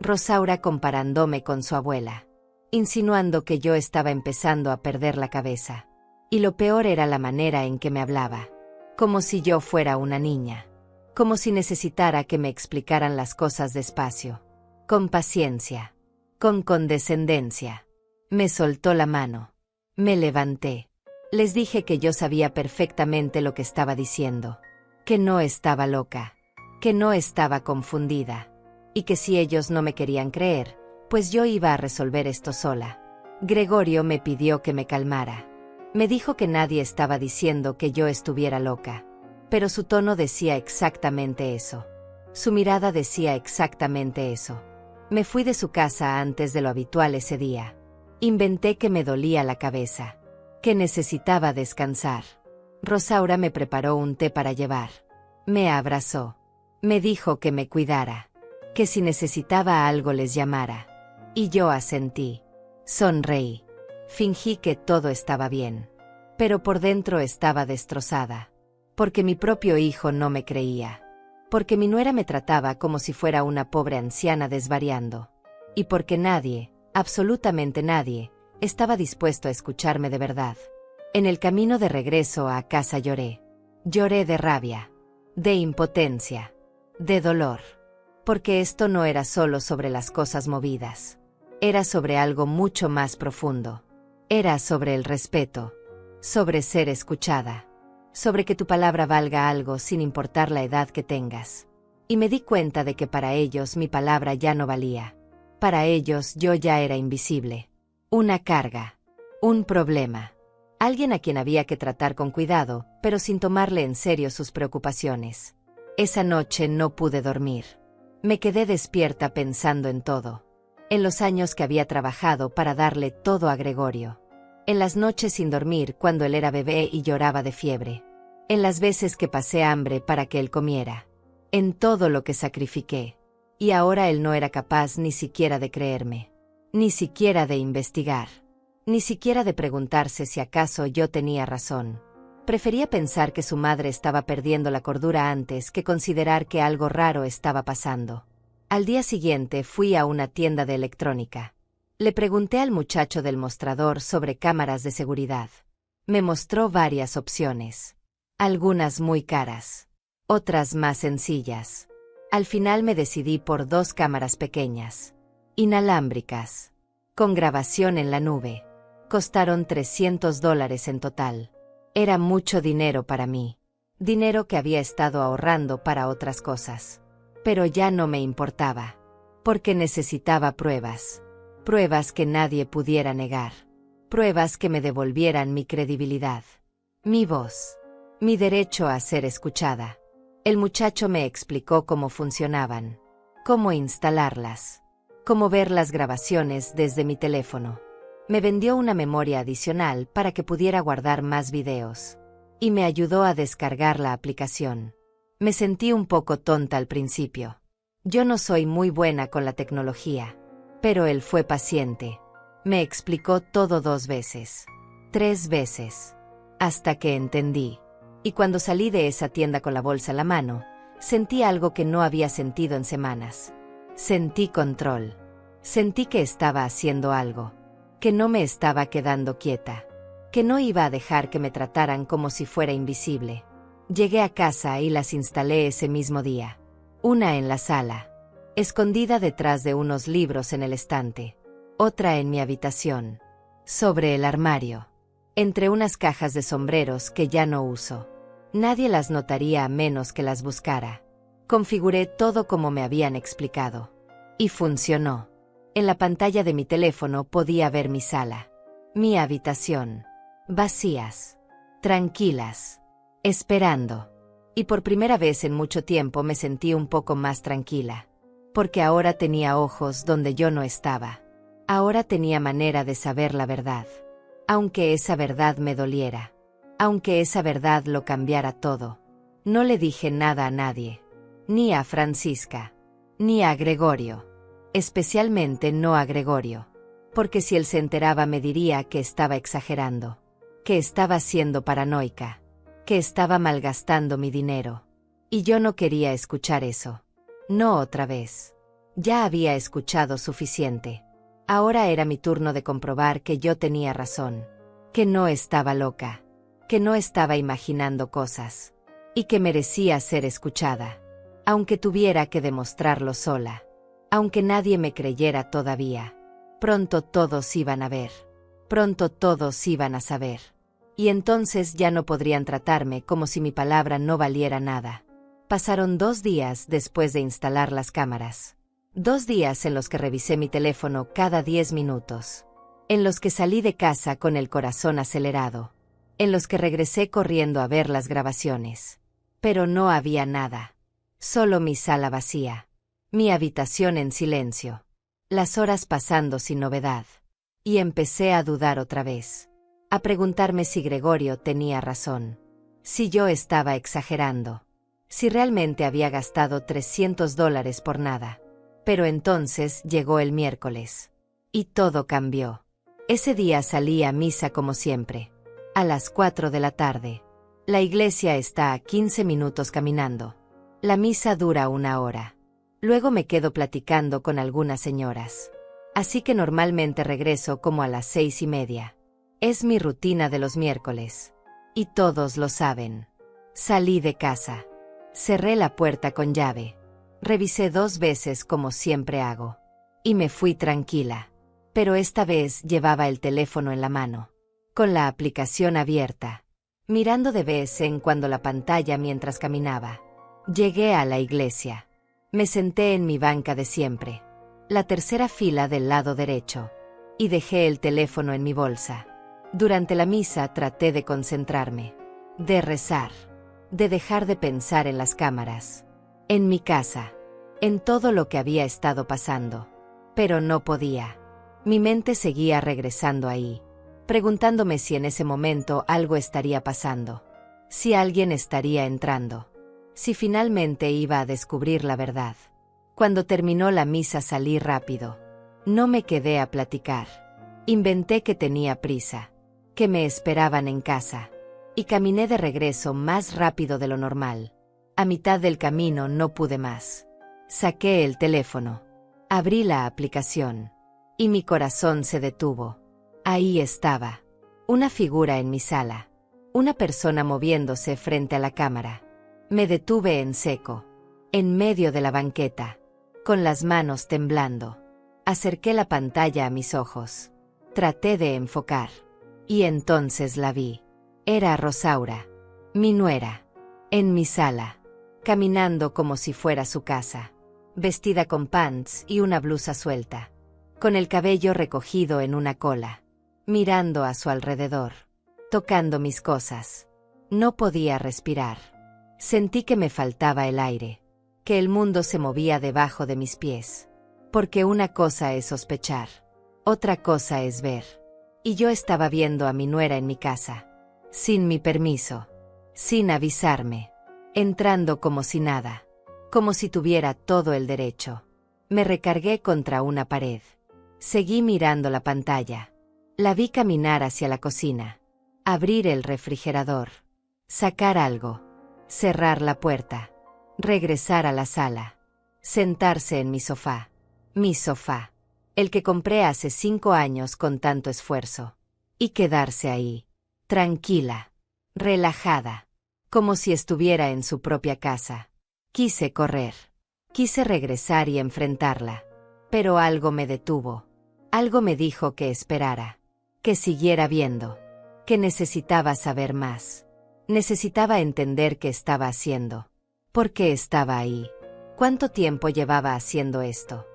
Rosaura comparándome con su abuela, insinuando que yo estaba empezando a perder la cabeza. Y lo peor era la manera en que me hablaba, como si yo fuera una niña, como si necesitara que me explicaran las cosas despacio, con paciencia, con condescendencia. Me soltó la mano. Me levanté. Les dije que yo sabía perfectamente lo que estaba diciendo, que no estaba loca, que no estaba confundida, y que si ellos no me querían creer, pues yo iba a resolver esto sola. Gregorio me pidió que me calmara. Me dijo que nadie estaba diciendo que yo estuviera loca, pero su tono decía exactamente eso. Su mirada decía exactamente eso. Me fui de su casa antes de lo habitual ese día. Inventé que me dolía la cabeza, que necesitaba descansar. Rosaura me preparó un té para llevar. Me abrazó. Me dijo que me cuidara, que si necesitaba algo les llamara. Y yo asentí. Sonreí. Fingí que todo estaba bien. Pero por dentro estaba destrozada. Porque mi propio hijo no me creía. Porque mi nuera me trataba como si fuera una pobre anciana desvariando. Y porque nadie, absolutamente nadie, estaba dispuesto a escucharme de verdad. En el camino de regreso a casa lloré. Lloré de rabia, de impotencia, de dolor. Porque esto no era solo sobre las cosas movidas. Era sobre algo mucho más profundo. Era sobre el respeto, sobre ser escuchada, sobre que tu palabra valga algo sin importar la edad que tengas. Y me di cuenta de que para ellos mi palabra ya no valía. Para ellos yo ya era invisible. Una carga, un problema. Alguien a quien había que tratar con cuidado, pero sin tomarle en serio sus preocupaciones. Esa noche no pude dormir. Me quedé despierta pensando en todo. En los años que había trabajado para darle todo a Gregorio. En las noches sin dormir cuando él era bebé y lloraba de fiebre. En las veces que pasé hambre para que él comiera. En todo lo que sacrifiqué. Y ahora él no era capaz ni siquiera de creerme. Ni siquiera de investigar. Ni siquiera de preguntarse si acaso yo tenía razón. Prefería pensar que su madre estaba perdiendo la cordura antes que considerar que algo raro estaba pasando. Al día siguiente fui a una tienda de electrónica. Le pregunté al muchacho del mostrador sobre cámaras de seguridad. Me mostró varias opciones. Algunas muy caras. Otras más sencillas. Al final me decidí por 2 cámaras pequeñas. Inalámbricas. Con grabación en la nube. Costaron $300 en total. Era mucho dinero para mí. Dinero que había estado ahorrando para otras cosas. Pero ya no me importaba. Porque necesitaba pruebas. Pruebas que nadie pudiera negar. pruebas que me devolvieran mi credibilidad, mi voz, mi derecho a ser escuchada. El muchacho me explicó cómo funcionaban, cómo instalarlas, cómo ver las grabaciones desde mi teléfono. Me vendió una memoria adicional para que pudiera guardar más videos, y me ayudó a descargar la aplicación. Me sentí un poco tonta al principio. Yo no soy muy buena con la tecnología, pero él fue paciente. Me explicó todo 2 veces, 3 veces, hasta que entendí. Y cuando salí de esa tienda con la bolsa en la mano, sentí algo que no había sentido en semanas. Sentí control. Sentí que estaba haciendo algo, que no me estaba quedando quieta, que no iba a dejar que me trataran como si fuera invisible. Llegué a casa y las instalé ese mismo día. Una en la sala, escondida detrás de unos libros en el estante. Otra en mi habitación, sobre el armario, entre unas cajas de sombreros que ya no uso. Nadie las notaría a menos que las buscara. Configuré todo como me habían explicado. Y funcionó. En la pantalla de mi teléfono podía ver mi sala, mi habitación, vacías, tranquilas, esperando. Y por primera vez en mucho tiempo me sentí un poco más tranquila, porque ahora tenía ojos donde yo no estaba. Ahora tenía manera de saber la verdad, aunque esa verdad me doliera, aunque esa verdad lo cambiara todo. No le dije nada a nadie, ni a Francisca, ni a Gregorio, especialmente no a Gregorio, porque si él se enteraba me diría que estaba exagerando, que estaba siendo paranoica, que estaba malgastando mi dinero. Y yo no quería escuchar eso. No otra vez. Ya había escuchado suficiente. Ahora era mi turno de comprobar que yo tenía razón, que no estaba loca, que no estaba imaginando cosas, y que merecía ser escuchada, aunque tuviera que demostrarlo sola, aunque nadie me creyera todavía. Pronto todos iban a ver, pronto todos iban a saber, y entonces ya no podrían tratarme como si mi palabra no valiera nada. Pasaron 2 días después de instalar las cámaras. 2 días en los que revisé mi teléfono cada 10 minutos. En los que salí de casa con el corazón acelerado. En los que regresé corriendo a ver las grabaciones. Pero no había nada. Solo mi sala vacía. Mi habitación en silencio. Las horas pasando sin novedad. Y empecé a dudar otra vez. A preguntarme si Gregorio tenía razón. Si yo estaba exagerando. Si realmente había gastado $300 por nada. Pero entonces llegó el miércoles. Y todo cambió. Ese día salí a misa como siempre. A las 4 de la tarde. La iglesia está a 15 minutos caminando. La misa dura 1 hora. Luego me quedo platicando con algunas señoras. Así que normalmente regreso como a las 6:30. Es mi rutina de los miércoles. Y todos lo saben. Salí de casa. Cerré la puerta con llave. Revisé 2 veces como siempre hago. Y me fui tranquila. Pero esta vez llevaba el teléfono en la mano. Con la aplicación abierta. Mirando de vez en cuando la pantalla mientras caminaba. Llegué a la iglesia. Me senté en mi banca de siempre. La tercera fila del lado derecho. Y dejé el teléfono en mi bolsa. Durante la misa traté de concentrarme. De rezar. De dejar de pensar en las cámaras. En mi casa, en todo lo que había estado pasando. Pero no podía. Mi mente seguía regresando ahí, preguntándome si en ese momento algo estaría pasando, si alguien estaría entrando, si finalmente iba a descubrir la verdad. Cuando terminó la misa salí rápido. No me quedé a platicar. Inventé que tenía prisa, que me esperaban en casa, y caminé de regreso más rápido de lo normal. A mitad del camino no pude más. Saqué el teléfono. Abrí la aplicación. Y mi corazón se detuvo. Ahí estaba. Una figura en mi sala. Una persona moviéndose frente a la cámara. Me detuve en seco. En medio de la banqueta. Con las manos temblando. Acerqué la pantalla a mis ojos. Traté de enfocar. Y entonces la vi. Era Rosaura. Mi nuera. En mi sala. Caminando como si fuera su casa, vestida con pants y una blusa suelta, con el cabello recogido en una cola. mirando a su alrededor, tocando mis cosas. No podía respirar. Sentí que me faltaba el aire, que el mundo se movía debajo de mis pies. Porque una cosa es sospechar, otra cosa es ver. Y yo estaba viendo a mi nuera en mi casa, sin mi permiso, sin avisarme, entrando como si nada, como si tuviera todo el derecho. Me recargué contra una pared. Seguí mirando la pantalla. La vi caminar hacia la cocina, abrir el refrigerador, sacar algo, cerrar la puerta, regresar a la sala, sentarse en mi sofá, el que compré hace 5 años con tanto esfuerzo, y quedarse ahí, tranquila, relajada, como si estuviera en su propia casa. Quise correr, quise regresar y enfrentarla, pero algo me detuvo, algo me dijo que esperara, que siguiera viendo, que necesitaba saber más, necesitaba entender qué estaba haciendo, por qué estaba ahí, cuánto tiempo llevaba haciendo esto.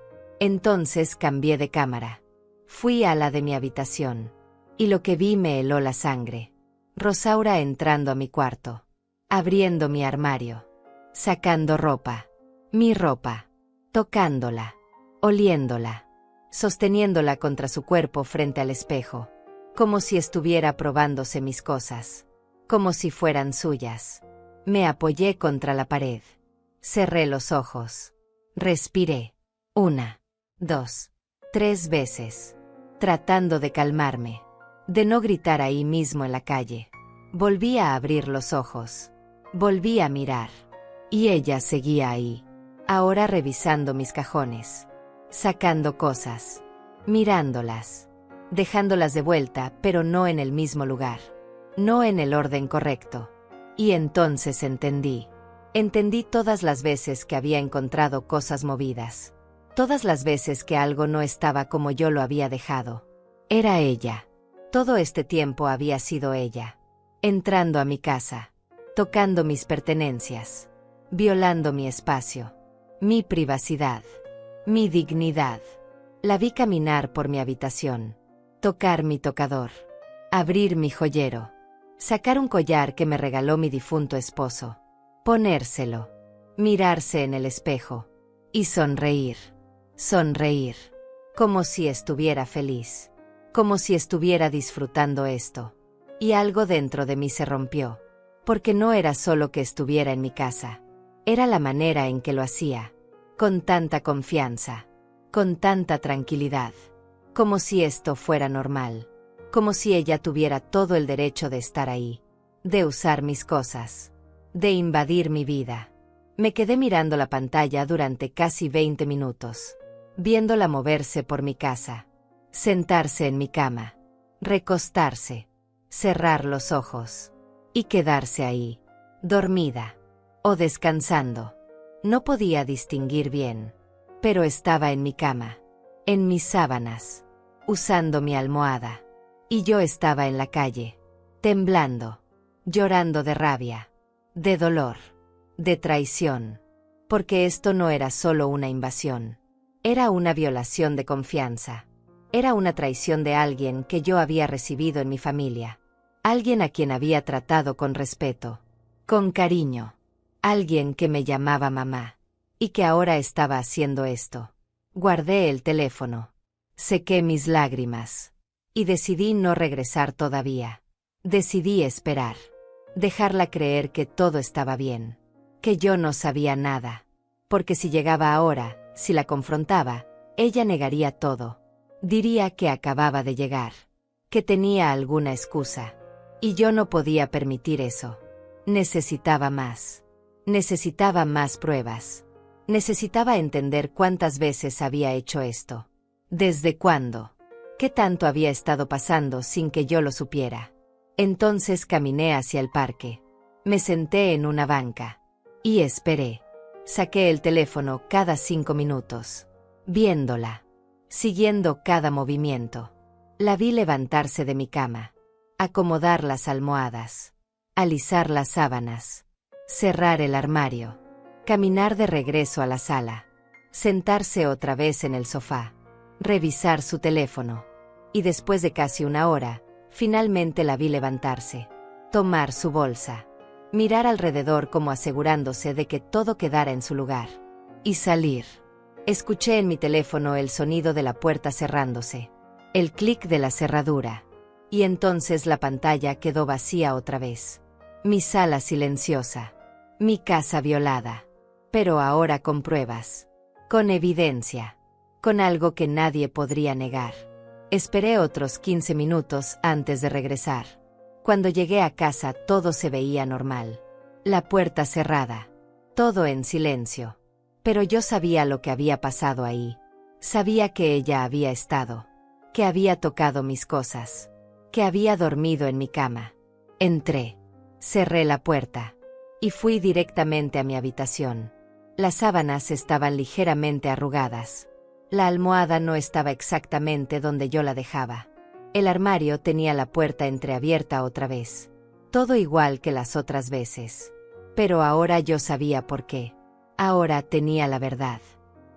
Entonces cambié de cámara. Fui a la de mi habitación. Y lo que vi me heló la sangre. Rosaura entrando a mi cuarto. Abriendo mi armario. Sacando ropa. Mi ropa. Tocándola. Oliéndola. Sosteniéndola contra su cuerpo frente al espejo. Como si estuviera probándose mis cosas. Como si fueran suyas. Me apoyé contra la pared. Cerré los ojos. Respiré. 1, 2, 3 veces, tratando de calmarme, de no gritar ahí mismo en la calle. Volví a abrir los ojos, volví a mirar, y ella seguía ahí, ahora revisando mis cajones, sacando cosas, mirándolas, dejándolas de vuelta, pero no en el mismo lugar, no en el orden correcto. Y entonces entendí todas las veces que había encontrado cosas movidas. Todas las veces que algo no estaba como yo lo había dejado. Era ella. Todo este tiempo había sido ella. Entrando a mi casa. Tocando mis pertenencias. Violando mi espacio. Mi privacidad. Mi dignidad. La vi caminar por mi habitación. Tocar mi tocador. Abrir mi joyero. Sacar un collar que me regaló mi difunto esposo. Ponérselo. Mirarse en el espejo. Y sonreír. Sonreír, como si estuviera feliz, como si estuviera disfrutando esto. Y algo dentro de mí se rompió, porque no era solo que estuviera en mi casa, era la manera en que lo hacía, con tanta confianza, con tanta tranquilidad, como si esto fuera normal, como si ella tuviera todo el derecho de estar ahí, de usar mis cosas, de invadir mi vida. Me quedé mirando la pantalla durante casi 20 minutos. Viéndola moverse por mi casa, sentarse en mi cama, recostarse, cerrar los ojos, y quedarse ahí, dormida, o descansando. No podía distinguir bien, pero estaba en mi cama, en mis sábanas, usando mi almohada, y yo estaba en la calle, temblando, llorando de rabia, de dolor, de traición, porque esto no era solo una invasión. Era una violación de confianza. Era una traición de alguien que yo había recibido en mi familia. Alguien a quien había tratado con respeto, con cariño. Alguien que me llamaba mamá. Y que ahora estaba haciendo esto. Guardé el teléfono. Sequé mis lágrimas. Y decidí no regresar todavía. Decidí esperar. Dejarla creer que todo estaba bien. Que yo no sabía nada. Porque si llegaba ahora, si la confrontaba, ella negaría todo. Diría que acababa de llegar, que tenía alguna excusa. Y yo no podía permitir eso. Necesitaba más. Necesitaba más pruebas. Necesitaba entender cuántas veces había hecho esto. ¿Desde cuándo? ¿Qué tanto había estado pasando sin que yo lo supiera? Entonces caminé hacia el parque. Me senté en una banca. Y esperé. Saqué el teléfono cada 5 minutos, viéndola, siguiendo cada movimiento. La vi levantarse de mi cama, acomodar las almohadas, alisar las sábanas, cerrar el armario, caminar de regreso a la sala, sentarse otra vez en el sofá, revisar su teléfono, y después de casi una hora, finalmente la vi levantarse, tomar su bolsa, mirar alrededor como asegurándose de que todo quedara en su lugar, y salir. Escuché en mi teléfono el sonido de la puerta cerrándose, el clic de la cerradura, y entonces la pantalla quedó vacía otra vez. Mi sala silenciosa, mi casa violada, pero ahora con pruebas, con evidencia, con algo que nadie podría negar. Esperé otros 15 minutos antes de regresar. Cuando llegué a casa todo se veía normal. La puerta cerrada, todo en silencio. Pero yo sabía lo que había pasado ahí. Sabía que ella había estado, que había tocado mis cosas, que había dormido en mi cama. Entré, cerré la puerta, y fui directamente a mi habitación. Las sábanas estaban ligeramente arrugadas. La almohada no estaba exactamente donde yo la dejaba. El armario tenía la puerta entreabierta otra vez. Todo igual que las otras veces. Pero ahora yo sabía por qué. Ahora tenía la verdad.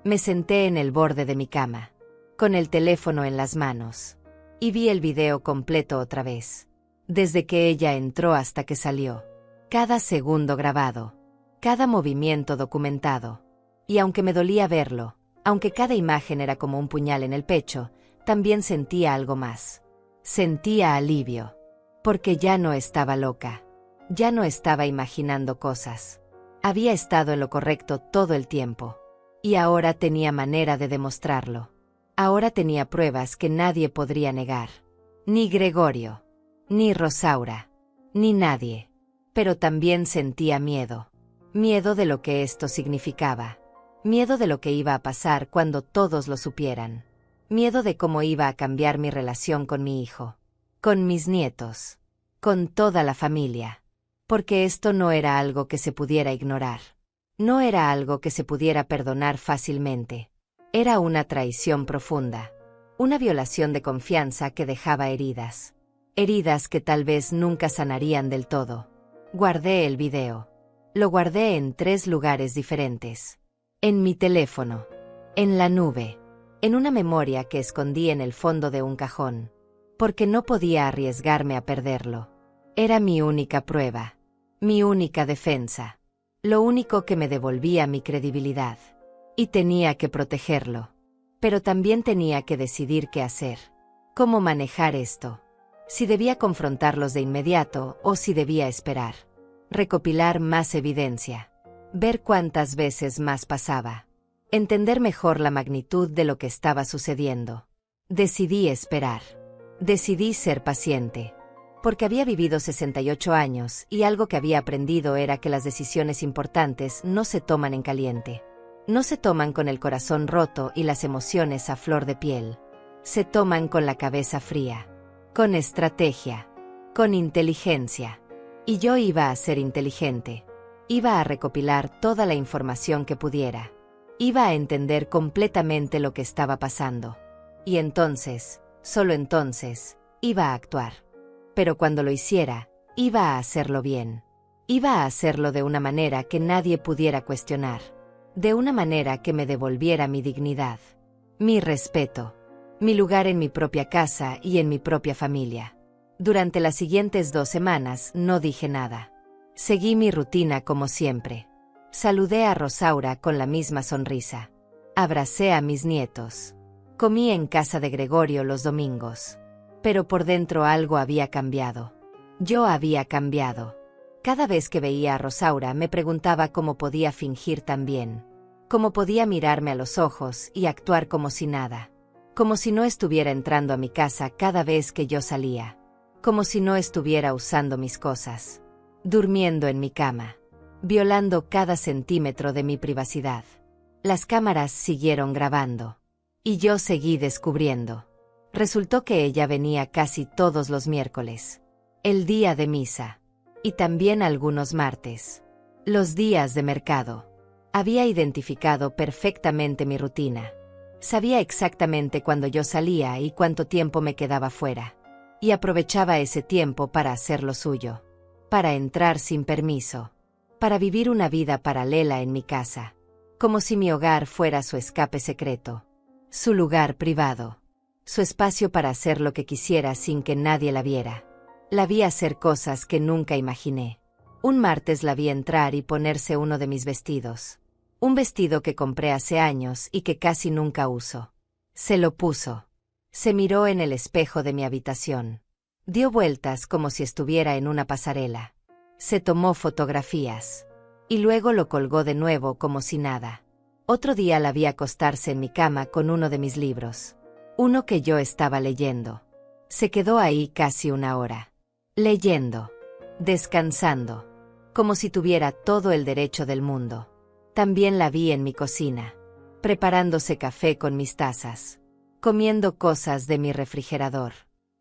Me senté en el borde de mi cama, con el teléfono en las manos, y vi el video completo otra vez. Desde que ella entró hasta que salió. Cada segundo grabado. Cada movimiento documentado. Y aunque me dolía verlo, aunque cada imagen era como un puñal en el pecho, también sentía algo más. Sentía alivio. Porque ya no estaba loca. Ya no estaba imaginando cosas. Había estado en lo correcto todo el tiempo. Y ahora tenía manera de demostrarlo. Ahora tenía pruebas que nadie podría negar. Ni Gregorio. Ni Rosaura. Ni nadie. Pero también sentía miedo. Miedo de lo que esto significaba. Miedo de lo que iba a pasar cuando todos lo supieran. Miedo de cómo iba a cambiar mi relación con mi hijo. Con mis nietos. Con toda la familia. Porque esto no era algo que se pudiera ignorar. No era algo que se pudiera perdonar fácilmente. Era una traición profunda. Una violación de confianza que dejaba heridas. Heridas que tal vez nunca sanarían del todo. Guardé el video. Lo guardé en 3 lugares diferentes. En mi teléfono. En la nube. En una memoria que escondí en el fondo de un cajón. Porque no podía arriesgarme a perderlo. Era mi única prueba. Mi única defensa. Lo único que me devolvía mi credibilidad. Y tenía que protegerlo. Pero también tenía que decidir qué hacer. Cómo manejar esto. Si debía confrontarlos de inmediato o si debía esperar. Recopilar más evidencia. Ver cuántas veces más pasaba. Entender mejor la magnitud de lo que estaba sucediendo. Decidí esperar. Decidí ser paciente. Porque había vivido 68 años y algo que había aprendido era que las decisiones importantes no se toman en caliente. No se toman con el corazón roto y las emociones a flor de piel. Se toman con la cabeza fría. Con estrategia. Con inteligencia. Y yo iba a ser inteligente. Iba a recopilar toda la información que pudiera. Iba a entender completamente lo que estaba pasando. Y entonces, solo entonces, iba a actuar. Pero cuando lo hiciera, iba a hacerlo bien. Iba a hacerlo de una manera que nadie pudiera cuestionar. De una manera que me devolviera mi dignidad. Mi respeto. Mi lugar en mi propia casa y en mi propia familia. Durante las siguientes 2 semanas no dije nada. Seguí mi rutina como siempre. Saludé a Rosaura con la misma sonrisa. Abracé a mis nietos. Comí en casa de Gregorio los domingos. Pero por dentro algo había cambiado. Yo había cambiado. Cada vez que veía a Rosaura me preguntaba cómo podía fingir tan bien. Cómo podía mirarme a los ojos y actuar como si nada. Como si no estuviera entrando a mi casa cada vez que yo salía. Como si no estuviera usando mis cosas. Durmiendo en mi cama. Violando cada centímetro de mi privacidad. Las cámaras siguieron grabando. Y yo seguí descubriendo. Resultó que ella venía casi todos los miércoles. El día de misa. Y también algunos martes. Los días de mercado. Había identificado perfectamente mi rutina. Sabía exactamente cuándo yo salía y cuánto tiempo me quedaba fuera. Y aprovechaba ese tiempo para hacer lo suyo. Para entrar sin permiso. Para vivir una vida paralela en mi casa. Como si mi hogar fuera su escape secreto. Su lugar privado. su espacio para hacer lo que quisiera sin que nadie la viera. La vi hacer cosas que nunca imaginé. Un martes la vi entrar y ponerse uno de mis vestidos. Un vestido que compré hace años y que casi nunca uso. Se lo puso. Se miró en el espejo de mi habitación. Dio vueltas como si estuviera en una pasarela. Se tomó fotografías. Y luego lo colgó de nuevo como si nada. Otro día la vi acostarse en mi cama con uno de mis libros. Uno que yo estaba leyendo. Se quedó ahí casi una hora. Leyendo. Descansando. Como si tuviera todo el derecho del mundo. También la vi en mi cocina. Preparándose café con mis tazas. Comiendo cosas de mi refrigerador.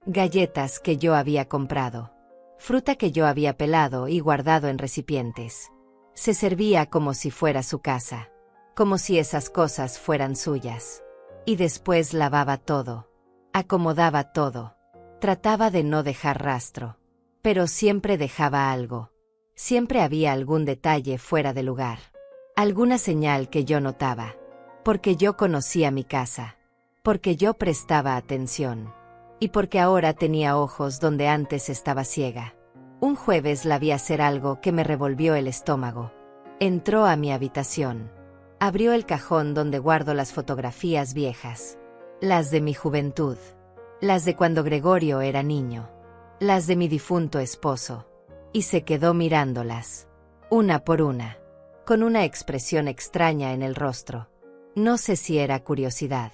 Galletas que yo había comprado. Fruta que yo había pelado y guardado en recipientes. Se servía como si fuera su casa. Como si esas cosas fueran suyas. Y después lavaba todo. Acomodaba todo. Trataba de no dejar rastro. Pero siempre dejaba algo. Siempre había algún detalle fuera de lugar. Alguna señal que yo notaba. Porque yo conocía mi casa. Porque yo prestaba atención. Y porque ahora tenía ojos donde antes estaba ciega. Un jueves la vi hacer algo que me revolvió el estómago. Entró a mi habitación. Abrió el cajón donde guardo las fotografías viejas. Las de mi juventud. Las de cuando Gregorio era niño. Las de mi difunto esposo. Y se quedó mirándolas. Una por una. Con una expresión extraña en el rostro. No sé si era curiosidad.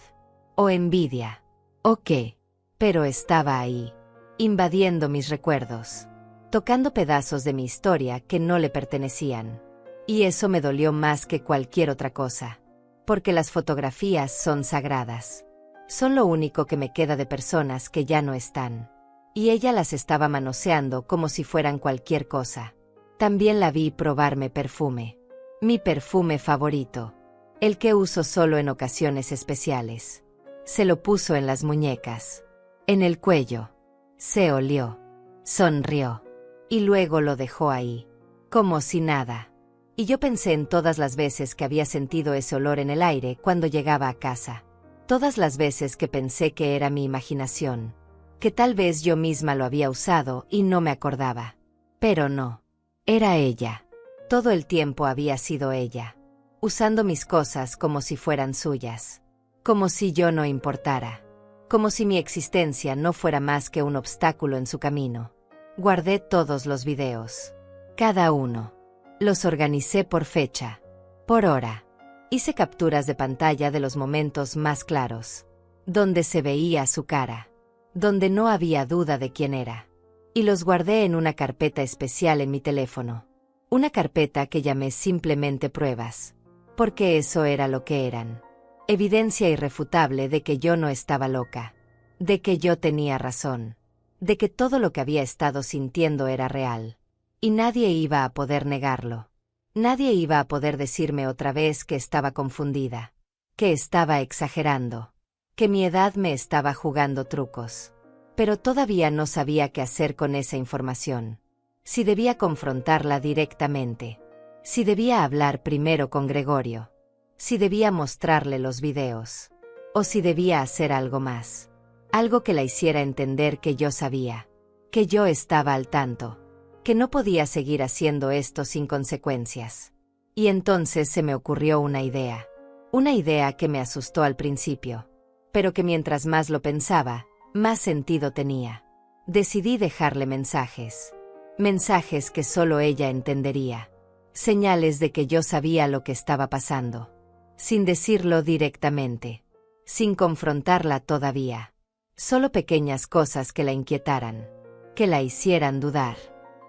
O envidia. O qué. Pero estaba ahí. Invadiendo mis recuerdos. Tocando pedazos de mi historia que no le pertenecían. Y eso me dolió más que cualquier otra cosa. Porque las fotografías son sagradas. Son lo único que me queda de personas que ya no están. Y ella las estaba manoseando como si fueran cualquier cosa. También la vi probarme perfume. Mi perfume favorito. El que uso solo en ocasiones especiales. Se lo puso en las muñecas. En el cuello. Se olió. Sonrió. Y luego lo dejó ahí. Como si nada. Y yo pensé en todas las veces que había sentido ese olor en el aire cuando llegaba a casa. Todas las veces que pensé que era mi imaginación. Que tal vez yo misma lo había usado y no me acordaba. Pero no. Era ella. Todo el tiempo había sido ella. Usando mis cosas como si fueran suyas. Como si yo no importara. Como si mi existencia no fuera más que un obstáculo en su camino. Guardé todos los videos. Cada uno. Los organicé por fecha. Por hora. Hice capturas de pantalla de los momentos más claros. Donde se veía su cara. Donde no había duda de quién era. Y los guardé en una carpeta especial en mi teléfono. Una carpeta que llamé simplemente pruebas. Porque eso era lo que eran. Evidencia irrefutable de que yo no estaba loca. De que yo tenía razón. De que todo lo que había estado sintiendo era real. Y nadie iba a poder negarlo. Nadie iba a poder decirme otra vez que estaba confundida. Que estaba exagerando. Que mi edad me estaba jugando trucos. Pero todavía no sabía qué hacer con esa información. Si debía confrontarla directamente. Si debía hablar primero con Gregorio. Si debía mostrarle los videos. O si debía hacer algo más. Algo que la hiciera entender que yo sabía. Que yo estaba al tanto. Que no podía seguir haciendo esto sin consecuencias. Y entonces se me ocurrió una idea. Una idea que me asustó al principio. Pero que mientras más lo pensaba, más sentido tenía. Decidí dejarle mensajes. Mensajes que solo ella entendería. Señales de que yo sabía lo que estaba pasando. Sin decirlo directamente. Sin confrontarla todavía. Solo pequeñas cosas que la inquietaran. Que la hicieran dudar.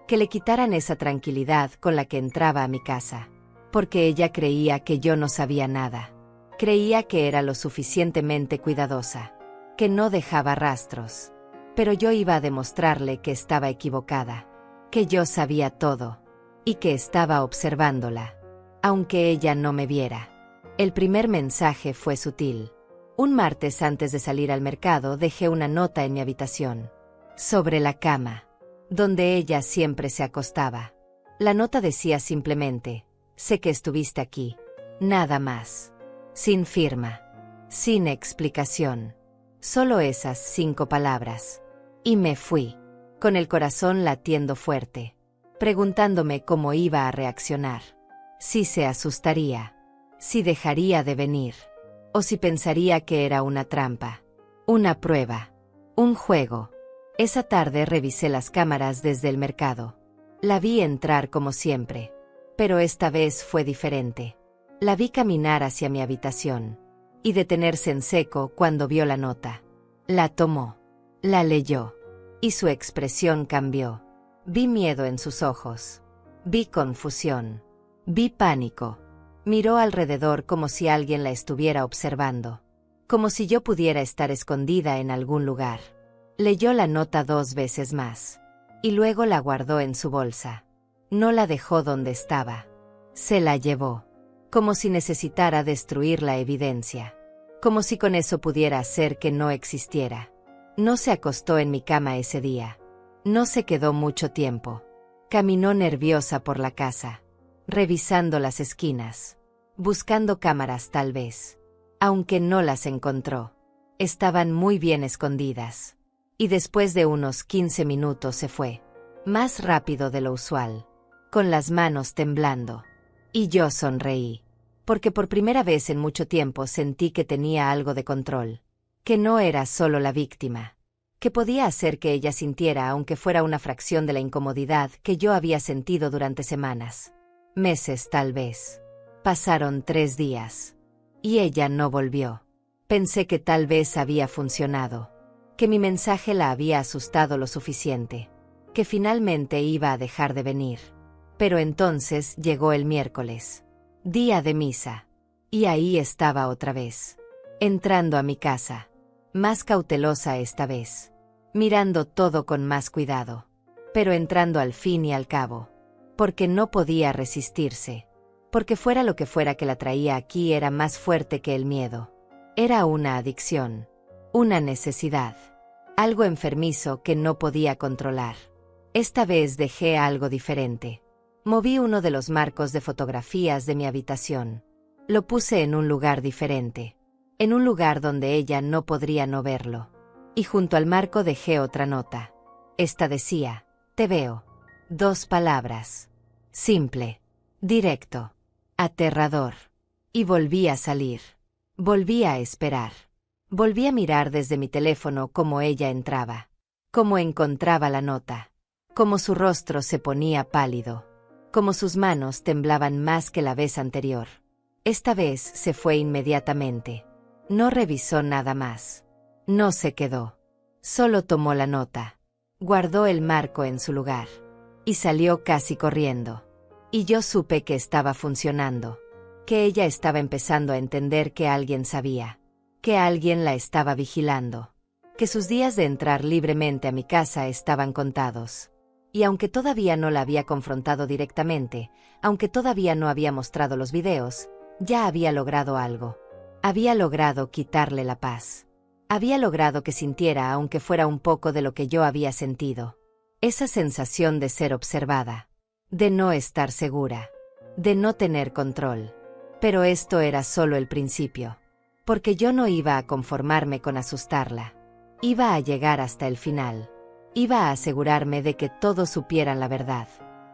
Que le quitaran esa tranquilidad con la que entraba a mi casa. Porque ella creía que yo no sabía nada. Creía que era lo suficientemente cuidadosa. Que no dejaba rastros. Pero yo iba a demostrarle que estaba equivocada. Que yo sabía todo. Y que estaba observándola. Aunque ella no me viera. El primer mensaje fue sutil. Un martes antes de salir al mercado dejé una nota en mi habitación. Sobre la cama. Donde ella siempre se acostaba. La nota decía simplemente, sé que estuviste aquí. Nada más. Sin firma. Sin explicación. Solo esas 5 palabras. Y me fui, con el corazón latiendo fuerte, preguntándome cómo iba a reaccionar. Si se asustaría, si dejaría de venir, o si pensaría que era una trampa, una prueba, un juego. Esa tarde revisé las cámaras desde el mercado. La vi entrar como siempre, pero esta vez fue diferente. La vi caminar hacia mi habitación y detenerse en seco cuando vio la nota. La tomó, la leyó, y su expresión cambió. Vi miedo en sus ojos, vi confusión, vi pánico. Miró alrededor como si alguien la estuviera observando, como si yo pudiera estar escondida en algún lugar. Leyó la nota 2 veces más, y luego la guardó en su bolsa. No la dejó donde estaba. Se la llevó, como si necesitara destruir la evidencia, como si con eso pudiera hacer que no existiera. No se acostó en mi cama ese día. No se quedó mucho tiempo. Caminó nerviosa por la casa, revisando las esquinas, buscando cámaras tal vez. Aunque no las encontró, estaban muy bien escondidas. Y después de unos 15 minutos se fue, más rápido de lo usual, con las manos temblando. Y yo sonreí, porque por primera vez en mucho tiempo sentí que tenía algo de control, que no era solo la víctima, que podía hacer que ella sintiera aunque fuera una fracción de la incomodidad que yo había sentido durante semanas, meses tal vez. Pasaron 3 días, y ella no volvió. Pensé que tal vez había funcionado, que mi mensaje la había asustado lo suficiente, que finalmente iba a dejar de venir. Pero entonces llegó el miércoles, día de misa, y ahí estaba otra vez, entrando a mi casa, más cautelosa esta vez, mirando todo con más cuidado, pero entrando al fin y al cabo, porque no podía resistirse, porque fuera lo que fuera que la traía aquí era más fuerte que el miedo. Era una adicción, una necesidad, algo enfermizo que no podía controlar. Esta vez dejé algo diferente. Moví uno de los marcos de fotografías de mi habitación. Lo puse en un lugar diferente, en un lugar donde ella no podría no verlo. Y junto al marco dejé otra nota. Esta decía, te veo. 2 palabras. Simple, directo, aterrador. Y volví a salir. Volví a esperar. Volví a mirar desde mi teléfono cómo ella entraba, cómo encontraba la nota, cómo su rostro se ponía pálido, cómo sus manos temblaban más que la vez anterior. Esta vez se fue inmediatamente. No revisó nada más. No se quedó. Solo tomó la nota, guardó el marco en su lugar, y salió casi corriendo. Y yo supe que estaba funcionando, que ella estaba empezando a entender que alguien sabía, que alguien la estaba vigilando, que sus días de entrar libremente a mi casa estaban contados. Y aunque todavía no la había confrontado directamente, aunque todavía no había mostrado los videos, ya había logrado algo. Había logrado quitarle la paz. Había logrado que sintiera aunque fuera un poco de lo que yo había sentido. Esa sensación de ser observada, de no estar segura, de no tener control. Pero esto era solo el principio, porque yo no iba a conformarme con asustarla. Iba a llegar hasta el final. Iba a asegurarme de que todos supieran la verdad,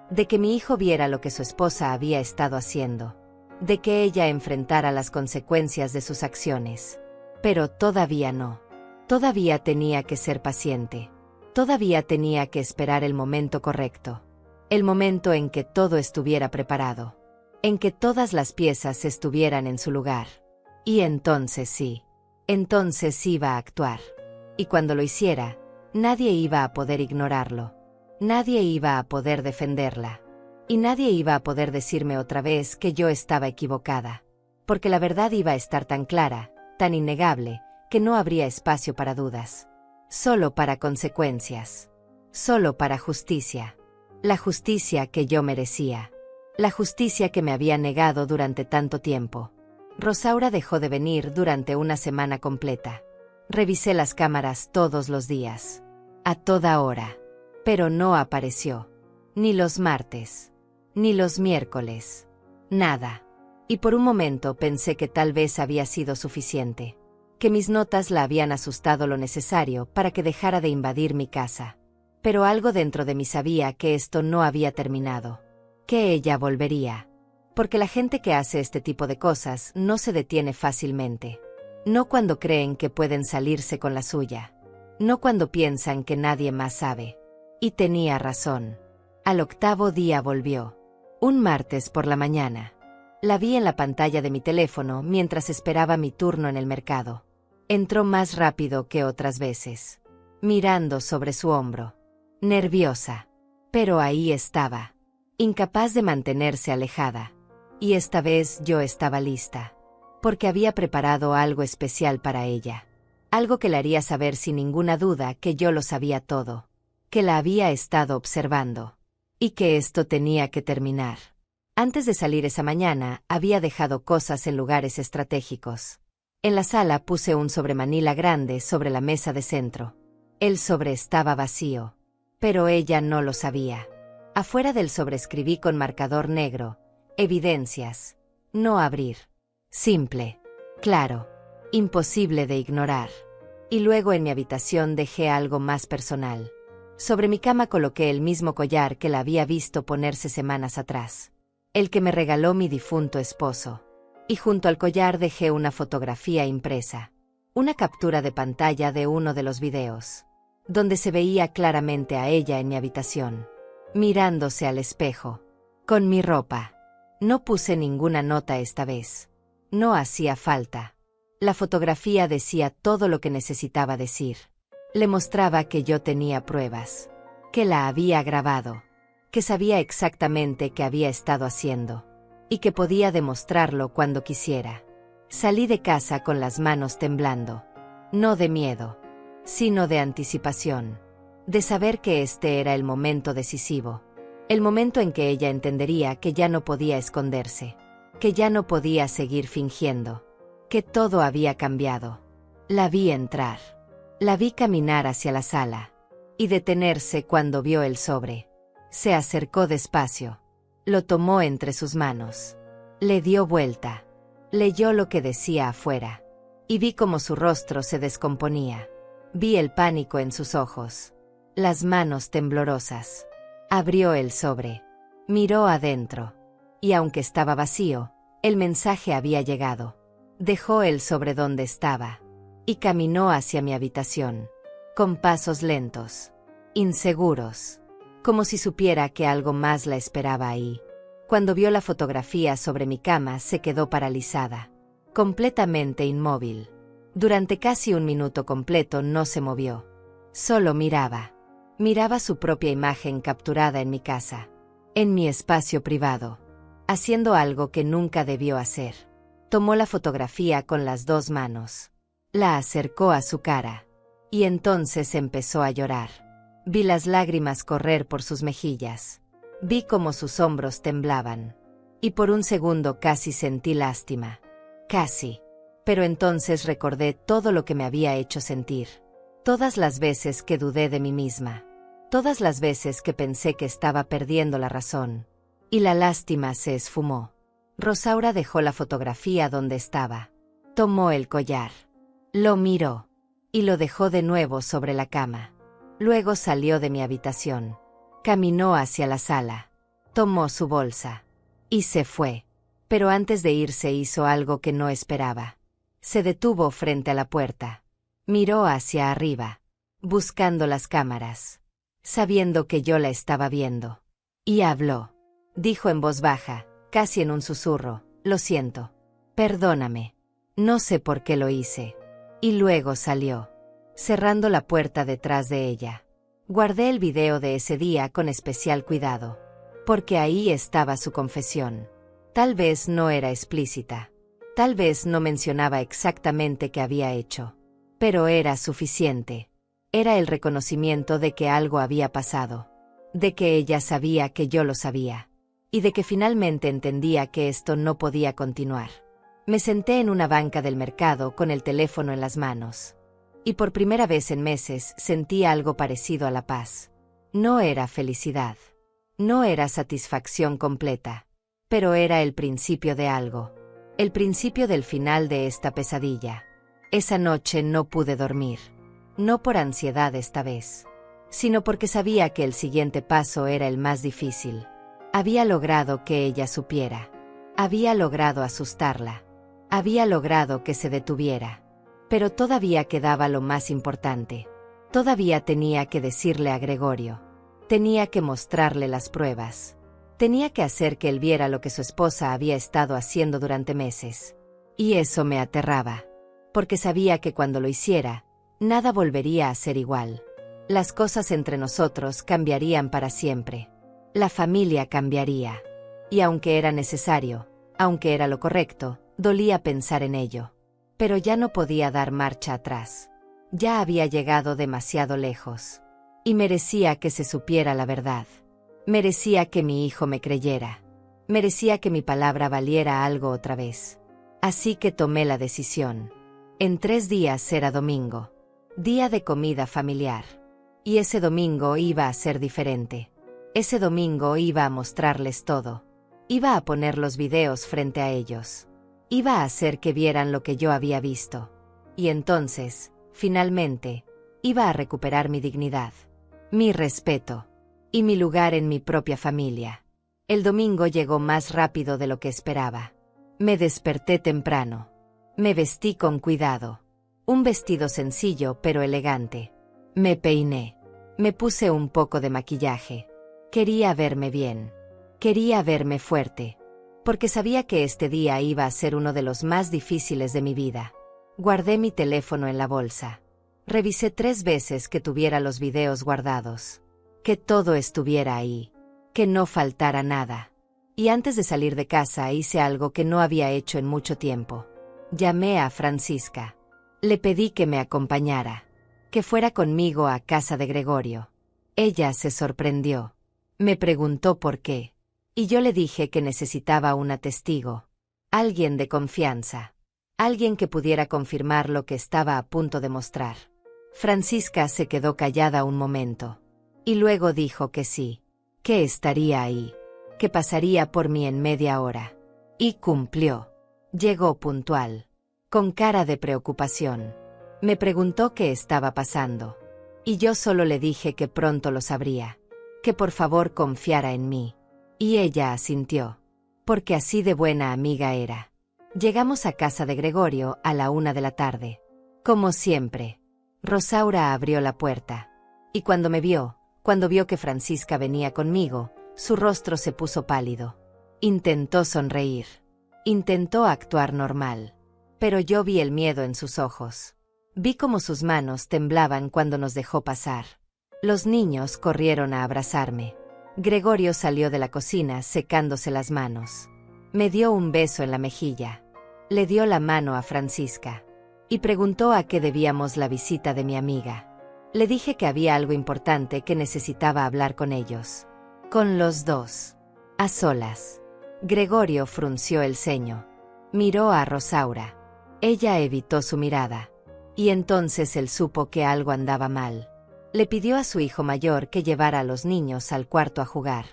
de que mi hijo viera lo que su esposa había estado haciendo, de que ella enfrentara las consecuencias de sus acciones. Pero todavía no. Todavía tenía que ser paciente. Todavía tenía que esperar el momento correcto. El momento en que todo estuviera preparado. En que todas las piezas estuvieran en su lugar. Y entonces sí. Entonces iba a actuar. Y cuando lo hiciera, nadie iba a poder ignorarlo. Nadie iba a poder defenderla. Y nadie iba a poder decirme otra vez que yo estaba equivocada. Porque la verdad iba a estar tan clara, tan innegable, que no habría espacio para dudas. Solo para consecuencias. Solo para justicia. La justicia que yo merecía. La justicia que me había negado durante tanto tiempo. Rosaura dejó de venir durante una semana completa. Revisé las cámaras todos los días. A toda hora. Pero no apareció. Ni los martes. Ni los miércoles. Nada. Y por un momento pensé que tal vez había sido suficiente. que mis notas la habían asustado lo necesario para que dejara de invadir mi casa. Pero algo dentro de mí sabía que esto no había terminado, que ella volvería. Porque la gente que hace este tipo de cosas no se detiene fácilmente. No cuando creen que pueden salirse con la suya. No cuando piensan que nadie más sabe. Y tenía razón. Al 8º día volvió. Un martes por la mañana. La vi en la pantalla de mi teléfono mientras esperaba mi turno en el mercado. Entró más rápido que otras veces, mirando sobre su hombro. Nerviosa. Pero ahí estaba. Incapaz de mantenerse alejada. Y esta vez yo estaba lista. Porque había preparado algo especial para ella. Algo que le haría saber sin ninguna duda que yo lo sabía todo. Que la había estado observando. Y que esto tenía que terminar. Antes de salir esa mañana, había dejado cosas en lugares estratégicos. En la sala puse un sobremanila grande sobre la mesa de centro. El sobre estaba vacío. Pero ella no lo sabía. Afuera del sobre escribí con marcador negro: evidencias. No abrir. Simple. Claro. Imposible de ignorar. Y luego en mi habitación dejé algo más personal. Sobre mi cama coloqué el mismo collar que la había visto ponerse semanas atrás. El que me regaló mi difunto esposo. Y junto al collar dejé una fotografía impresa. Una captura de pantalla de uno de los videos. Donde se veía claramente a ella en mi habitación. Mirándose al espejo. Con mi ropa. No puse ninguna nota esta vez. No hacía falta. La fotografía decía todo lo que necesitaba decir. Le mostraba que yo tenía pruebas. Que la había grabado. Que sabía exactamente qué había estado haciendo. Y que podía demostrarlo cuando quisiera. Salí de casa con las manos temblando. No de miedo, sino de anticipación. De saber que este era el momento decisivo. El momento en que ella entendería que ya no podía esconderse. Que ya no podía seguir fingiendo. Que todo había cambiado. La vi entrar. La vi caminar hacia la sala. Y detenerse cuando vio el sobre. Se acercó despacio. Lo tomó entre sus manos. Le dio vuelta. Leyó lo que decía afuera. Y vi cómo su rostro se descomponía. Vi el pánico en sus ojos. Las manos temblorosas. Abrió el sobre. Miró adentro. Y aunque estaba vacío, el mensaje había llegado. Dejó el sobre donde estaba. Y caminó hacia mi habitación. Con pasos lentos. Inseguros. Como si supiera que algo más la esperaba ahí. Cuando vio la fotografía sobre mi cama se quedó paralizada. Completamente inmóvil. Durante casi un minuto completo no se movió. Solo miraba. Miraba su propia imagen capturada en mi casa. En mi espacio privado. Haciendo algo que nunca debió hacer. Tomó la fotografía con las 2 manos. La acercó a su cara. Y entonces empezó a llorar. Vi las lágrimas correr por sus mejillas. Vi cómo sus hombros temblaban. Y por un segundo casi sentí lástima. Casi. Pero entonces recordé todo lo que me había hecho sentir. Todas las veces que dudé de mí misma. Todas las veces que pensé que estaba perdiendo la razón. Y la lástima se esfumó. Rosaura dejó la fotografía donde estaba. Tomó el collar. Lo miró. Y lo dejó de nuevo sobre la cama. Luego salió de mi habitación. Caminó hacia la sala. Tomó su bolsa. Y se fue. Pero antes de irse hizo algo que no esperaba. Se detuvo frente a la puerta. Miró hacia arriba. Buscando las cámaras. Sabiendo que yo la estaba viendo. Y habló. Dijo en voz baja, casi en un susurro: lo siento. Perdóname. No sé por qué lo hice. Y luego salió. Cerrando la puerta detrás de ella. Guardé el video de ese día con especial cuidado. Porque ahí estaba su confesión. Tal vez no era explícita. Tal vez no mencionaba exactamente qué había hecho. Pero era suficiente. Era el reconocimiento de que algo había pasado. De que ella sabía que yo lo sabía. Y de que finalmente entendía que esto no podía continuar. Me senté en una banca del mercado con el teléfono en las manos. Y por primera vez en meses sentí algo parecido a la paz. No era felicidad. No era satisfacción completa. Pero era el principio de algo. El principio del final de esta pesadilla. Esa noche no pude dormir. No por ansiedad esta vez, sino porque sabía que el siguiente paso era el más difícil. Había logrado que ella supiera. Había logrado asustarla. Había logrado que se detuviera. Pero todavía quedaba lo más importante. Todavía tenía que decirle a Gregorio. Tenía que mostrarle las pruebas. Tenía que hacer que él viera lo que su esposa había estado haciendo durante meses. Y eso me aterraba. Porque sabía que cuando lo hiciera, nada volvería a ser igual. Las cosas entre nosotros cambiarían para siempre. La familia cambiaría. Y aunque era necesario, aunque era lo correcto, dolía pensar en ello. Pero ya no podía dar marcha atrás. Ya había llegado demasiado lejos. Y merecía que se supiera la verdad. Merecía que mi hijo me creyera. Merecía que mi palabra valiera algo otra vez. Así que tomé la decisión. En 3 días era domingo. Día de comida familiar. Y ese domingo iba a ser diferente. Ese domingo iba a mostrarles todo. Iba a poner los videos frente a ellos. Iba a hacer que vieran lo que yo había visto. Y entonces, finalmente, iba a recuperar mi dignidad, mi respeto y mi lugar en mi propia familia. El domingo llegó más rápido de lo que esperaba. Me desperté temprano. Me vestí con cuidado. Un vestido sencillo pero elegante. Me peiné. Me puse un poco de maquillaje. Quería verme bien. Quería verme fuerte. Porque sabía que este día iba a ser uno de los más difíciles de mi vida. Guardé mi teléfono en la bolsa. Revisé 3 veces que tuviera los videos guardados. Que todo estuviera ahí. Que no faltara nada. Y antes de salir de casa hice algo que no había hecho en mucho tiempo. Llamé a Francisca. Le pedí que me acompañara. Que fuera conmigo a casa de Gregorio. Ella se sorprendió. Me preguntó por qué. Y yo le dije que necesitaba una testigo. Alguien de confianza. Alguien que pudiera confirmar lo que estaba a punto de mostrar. Francisca se quedó callada un momento. Y luego dijo que sí. Que estaría ahí. Que pasaría por mí en media hora. Y cumplió. Llegó puntual. Con cara de preocupación. Me preguntó qué estaba pasando. Y yo solo le dije que pronto lo sabría. Que por favor confiara en mí. Y ella asintió. Porque así de buena amiga era. Llegamos a casa de Gregorio a la 1 de la tarde. Como siempre. Rosaura abrió la puerta. Y cuando me vio, cuando vio que Francisca venía conmigo, su rostro se puso pálido. Intentó sonreír. Intentó actuar normal. Pero yo vi el miedo en sus ojos. Vi cómo sus manos temblaban cuando nos dejó pasar. Los niños corrieron a abrazarme. Gregorio salió de la cocina secándose las manos. Me dio un beso en la mejilla. Le dio la mano a Francisca. Y preguntó a qué debíamos la visita de mi amiga. Le dije que había algo importante que necesitaba hablar con ellos. Con los dos. A solas. Gregorio frunció el ceño. Miró a Rosaura. Ella evitó su mirada. Y entonces él supo que algo andaba mal. Le pidió a su hijo mayor que llevara a los niños al cuarto a jugar.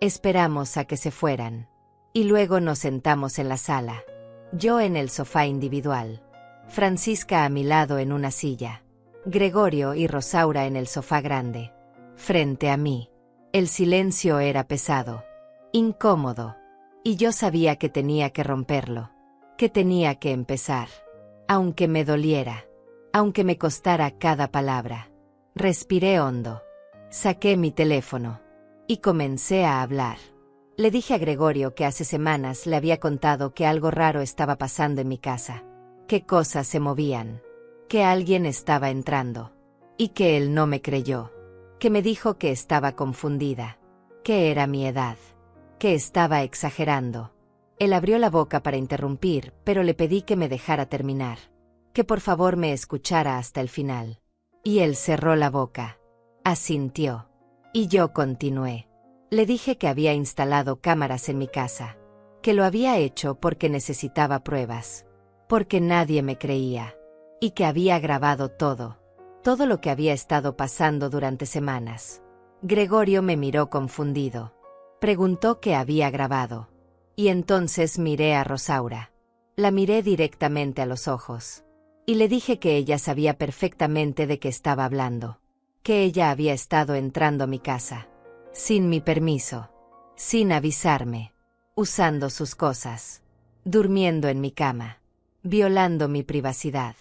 Esperamos a que se fueran. Y luego nos sentamos en la sala. Yo en el sofá individual. Francisca a mi lado en una silla. Gregorio y Rosaura en el sofá grande. Frente a mí. El silencio era pesado. Incómodo. Y yo sabía que tenía que romperlo. Que tenía que empezar. Aunque me doliera. Aunque me costara cada palabra. Respiré hondo. Saqué mi teléfono. Y comencé a hablar. Le dije a Gregorio que hace semanas le había contado que algo raro estaba pasando en mi casa. Que cosas se movían. Que alguien estaba entrando. Y que él no me creyó. Que me dijo que estaba confundida. Que era mi edad. Que estaba exagerando. Él abrió la boca para interrumpir, pero le pedí que me dejara terminar. Que por favor me escuchara hasta el final. Y él cerró la boca. Asintió. Y yo continué. Le dije que había instalado cámaras en mi casa. Que lo había hecho porque necesitaba pruebas. Porque nadie me creía. Y que había grabado todo. Todo lo que había estado pasando durante semanas. Gregorio me miró confundido. Preguntó qué había grabado. Y entonces miré a Rosaura. La miré directamente a los ojos. Y le dije que ella sabía perfectamente de qué estaba hablando. Que ella había estado entrando a mi casa. Sin mi permiso. Sin avisarme. Usando sus cosas. Durmiendo en mi cama. Violando mi privacidad.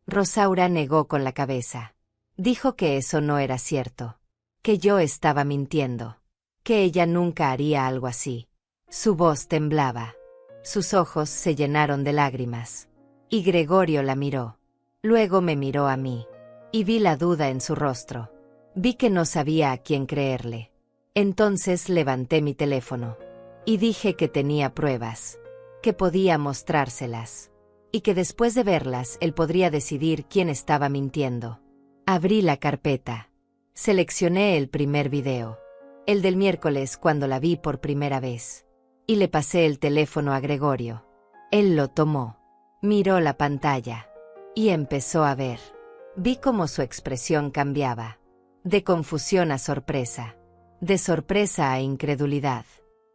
Rosaura negó con la cabeza. Dijo que eso no era cierto. Que yo estaba mintiendo. Que ella nunca haría algo así. Su voz temblaba. Sus ojos se llenaron de lágrimas. Y Gregorio la miró. Luego me miró a mí. Y vi la duda en su rostro. Vi que no sabía a quién creerle. Entonces levanté mi teléfono. Y dije que tenía pruebas. Que podía mostrárselas. Y que después de verlas él podría decidir quién estaba mintiendo. Abrí la carpeta. Seleccioné el primer video. El del miércoles cuando la vi por primera vez. Y le pasé el teléfono a Gregorio. Él lo tomó. Miró la pantalla. Y empezó a ver. Vi cómo su expresión cambiaba. De confusión a sorpresa. De sorpresa a incredulidad.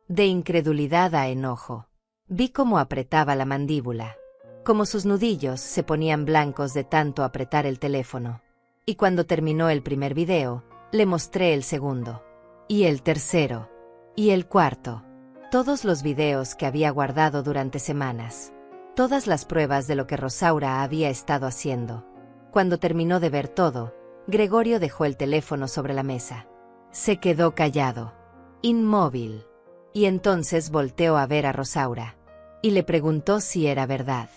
De incredulidad a enojo. Vi cómo apretaba la mandíbula. Cómo sus nudillos se ponían blancos de tanto apretar el teléfono. Y cuando terminó el primer video, le mostré el segundo. Y el tercero. Y el cuarto. Todos los videos que había guardado durante semanas. Todas las pruebas de lo que Rosaura había estado haciendo. Cuando terminó de ver todo, Gregorio dejó el teléfono sobre la mesa. Se quedó callado. Inmóvil. Y entonces volteó a ver a Rosaura. Y le preguntó si era verdad.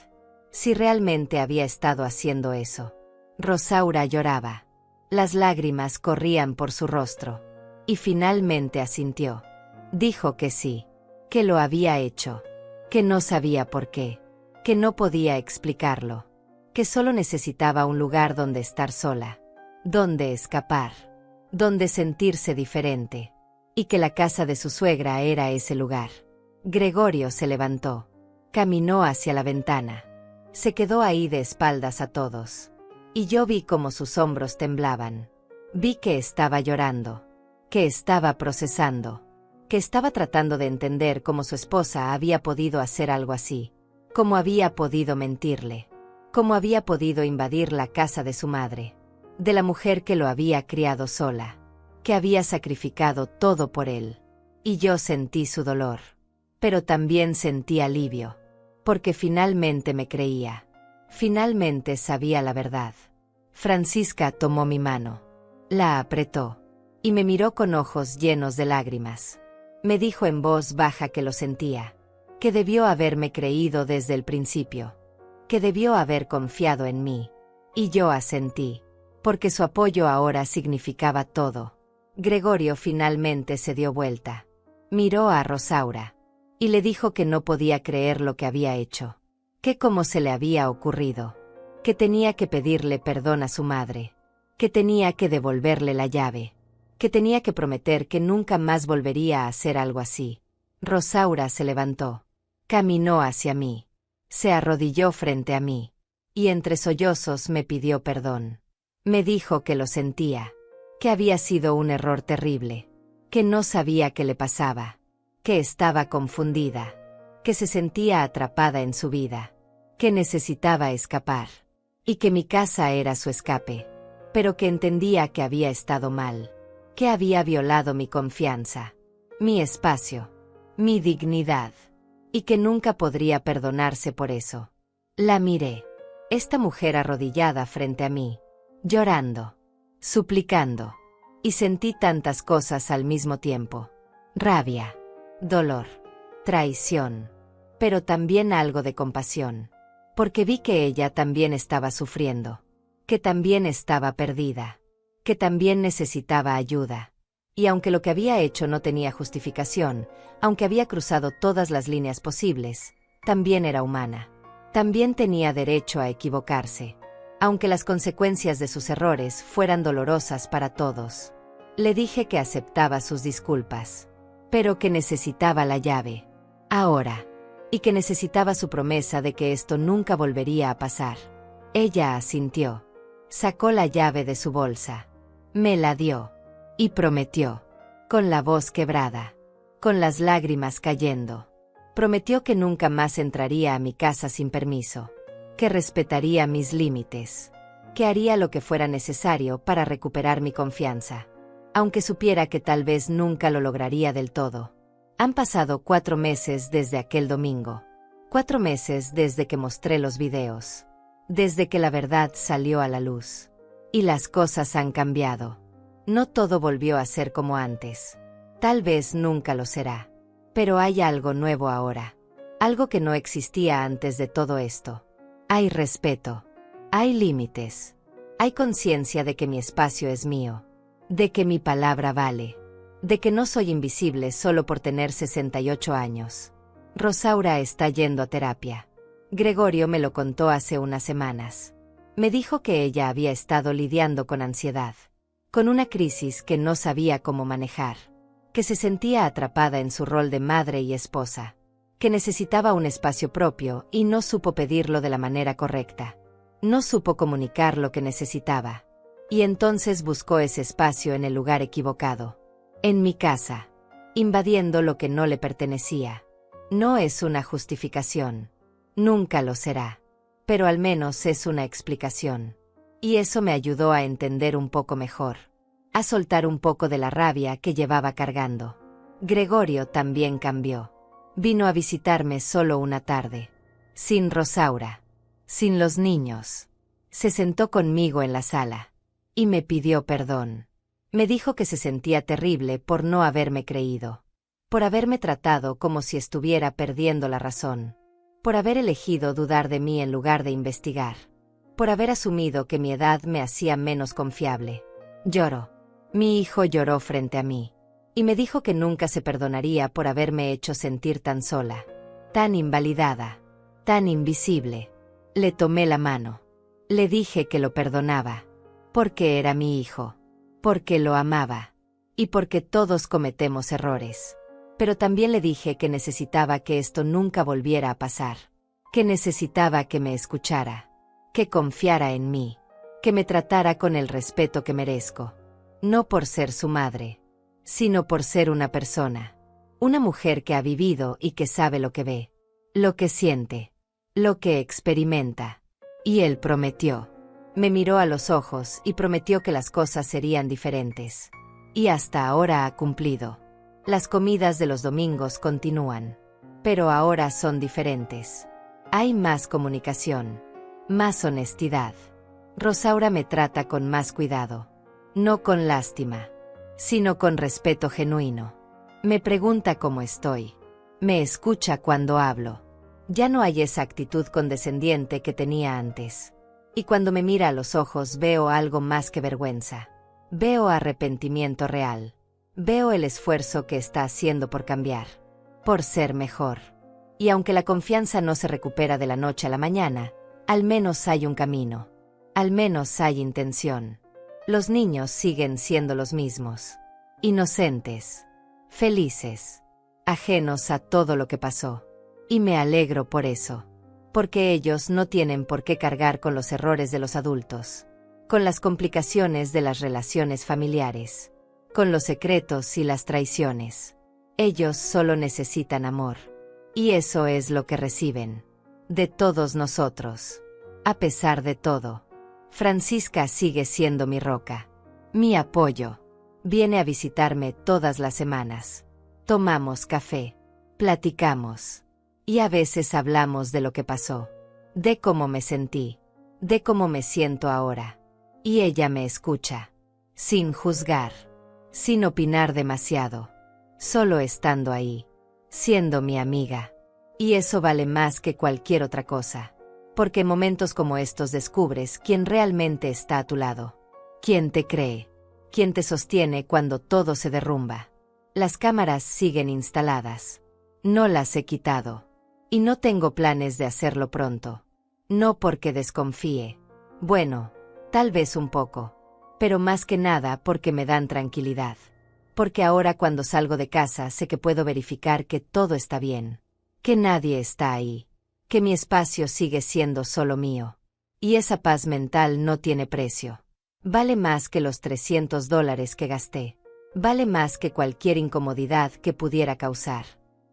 Si realmente había estado haciendo eso. Rosaura lloraba. Las lágrimas corrían por su rostro. Y finalmente asintió. Dijo que sí. Que lo había hecho. Que no sabía por qué. Que no podía explicarlo. Que solo necesitaba un lugar donde estar sola. Donde escapar. Donde sentirse diferente. Y que la casa de su suegra era ese lugar. Gregorio se levantó. Caminó hacia la ventana. Se quedó ahí de espaldas a todos. Y yo vi cómo sus hombros temblaban. Vi que estaba llorando. Que estaba procesando. Que estaba tratando de entender cómo su esposa había podido hacer algo así. Cómo había podido mentirle. Cómo había podido invadir la casa de su madre. De la mujer que lo había criado sola. Que había sacrificado todo por él. Y yo sentí su dolor. Pero también sentí alivio. Porque finalmente me creía. Finalmente sabía la verdad. Francisca tomó mi mano. La apretó. Y me miró con ojos llenos de lágrimas. Me dijo en voz baja que lo sentía. Que debió haberme creído desde el principio. Que debió haber confiado en mí. Y yo asentí. Porque su apoyo ahora significaba todo. Gregorio finalmente se dio vuelta. Miró a Rosaura. Y le dijo que no podía creer lo que había hecho. Que cómo se le había ocurrido. Que tenía que pedirle perdón a su madre. Que tenía que devolverle la llave. Que tenía que prometer que nunca más volvería a hacer algo así. Rosaura se levantó. Caminó hacia mí. Se arrodilló frente a mí. Y entre sollozos me pidió perdón. Me dijo que lo sentía. Que había sido un error terrible. Que no sabía qué le pasaba. Que estaba confundida. Que se sentía atrapada en su vida. Que necesitaba escapar. Y que mi casa era su escape. Pero que entendía que había estado mal. Que había violado mi confianza. Mi espacio. Mi dignidad. Y que nunca podría perdonarse por eso. La miré. Esta mujer arrodillada frente a mí. Llorando. Suplicando. Y sentí tantas cosas al mismo tiempo. Rabia. Dolor. Traición. Pero también algo de compasión. Porque vi que ella también estaba sufriendo. Que también estaba perdida. Que también necesitaba ayuda. Y aunque lo que había hecho no tenía justificación, aunque había cruzado todas las líneas posibles, también era humana. También tenía derecho a equivocarse. Aunque las consecuencias de sus errores fueran dolorosas para todos. Le dije que aceptaba sus disculpas. Pero que necesitaba la llave. Ahora. Y que necesitaba su promesa de que esto nunca volvería a pasar. Ella asintió. Sacó la llave de su bolsa. Me la dio. Y prometió. Con la voz quebrada. Con las lágrimas cayendo. Prometió que nunca más entraría a mi casa sin permiso. que respetaría mis límites, que haría lo que fuera necesario para recuperar mi confianza, aunque supiera que tal vez nunca lo lograría del todo. Han pasado 4 meses desde aquel domingo. 4 meses desde que mostré los videos. Desde que la verdad salió a la luz. Y las cosas han cambiado. No todo volvió a ser como antes. Tal vez nunca lo será. Pero hay algo nuevo ahora. Algo que no existía antes de todo esto. Hay respeto. Hay límites. Hay conciencia de que mi espacio es mío. De que mi palabra vale. De que no soy invisible solo por tener 68 años. Rosaura está yendo a terapia. Gregorio me lo contó hace unas semanas. Me dijo que ella había estado lidiando con ansiedad, con una crisis que no sabía cómo manejar, que se sentía atrapada en su rol de madre y esposa, que necesitaba un espacio propio y no supo pedirlo de la manera correcta. No supo comunicar lo que necesitaba. Y entonces buscó ese espacio en el lugar equivocado. En mi casa. Invadiendo lo que no le pertenecía. No es una justificación. Nunca lo será. Pero al menos es una explicación. Y eso me ayudó a entender un poco mejor. A soltar un poco de la rabia que llevaba cargando. Gregorio también cambió. Vino a visitarme solo una tarde. Sin Rosaura. Sin los niños. Se sentó conmigo en la sala. Y me pidió perdón. Me dijo que se sentía terrible por no haberme creído. Por haberme tratado como si estuviera perdiendo la razón. Por haber elegido dudar de mí en lugar de investigar. Por haber asumido que mi edad me hacía menos confiable. Lloró. Mi hijo lloró frente a mí. Y me dijo que nunca se perdonaría por haberme hecho sentir tan sola. Tan invalidada. Tan invisible. Le tomé la mano. Le dije que lo perdonaba. Porque era mi hijo. Porque lo amaba. Y porque todos cometemos errores. Pero también le dije que necesitaba que esto nunca volviera a pasar. Que necesitaba que me escuchara. Que confiara en mí. Que me tratara con el respeto que merezco. No por ser su madre. Sino por ser una persona. Una mujer que ha vivido y que sabe lo que ve. Lo que siente. Lo que experimenta. Y él prometió. Me miró a los ojos y prometió que las cosas serían diferentes. Y hasta ahora ha cumplido. Las comidas de los domingos continúan. Pero ahora son diferentes. Hay más comunicación. Más honestidad. Rosaura me trata con más cuidado. No con lástima. Sino con respeto genuino. Me pregunta cómo estoy. Me escucha cuando hablo. Ya no hay esa actitud condescendiente que tenía antes. Y cuando me mira a los ojos veo algo más que vergüenza. Veo arrepentimiento real. Veo el esfuerzo que está haciendo por cambiar. Por ser mejor. Y aunque la confianza no se recupera de la noche a la mañana, al menos hay un camino. Al menos hay intención. Los niños siguen siendo los mismos. Inocentes. Felices. Ajenos a todo lo que pasó. Y me alegro por eso. Porque ellos no tienen por qué cargar con los errores de los adultos. Con las complicaciones de las relaciones familiares. Con los secretos y las traiciones. Ellos solo necesitan amor. Y eso es lo que reciben. De todos nosotros. A pesar de todo. Francisca sigue siendo mi roca. Mi apoyo. Viene a visitarme todas las semanas. Tomamos café. Platicamos. Y a veces hablamos de lo que pasó. De cómo me sentí. De cómo me siento ahora. Y ella me escucha. Sin juzgar. Sin opinar demasiado. Solo estando ahí. Siendo mi amiga. Y eso vale más que cualquier otra cosa. Porque en momentos como estos descubres quién realmente está a tu lado. Quién te cree. Quién te sostiene cuando todo se derrumba. Las cámaras siguen instaladas. No las he quitado. Y no tengo planes de hacerlo pronto. No porque desconfíe. Bueno, tal vez un poco. Pero más que nada porque me dan tranquilidad. Porque ahora cuando salgo de casa sé que puedo verificar que todo está bien. Que nadie está ahí. Que mi espacio sigue siendo solo mío. Y esa paz mental no tiene precio. Vale más que los $300 que gasté. Vale más que cualquier incomodidad que pudiera causar.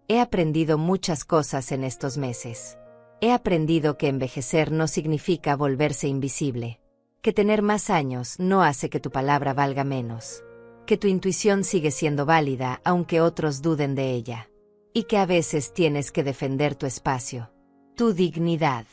He aprendido muchas cosas en estos meses. He aprendido que envejecer no significa volverse invisible, que tener más años no hace que tu palabra valga menos, que tu intuición sigue siendo válida aunque otros duden de ella, y que a veces tienes que defender tu espacio, tu dignidad,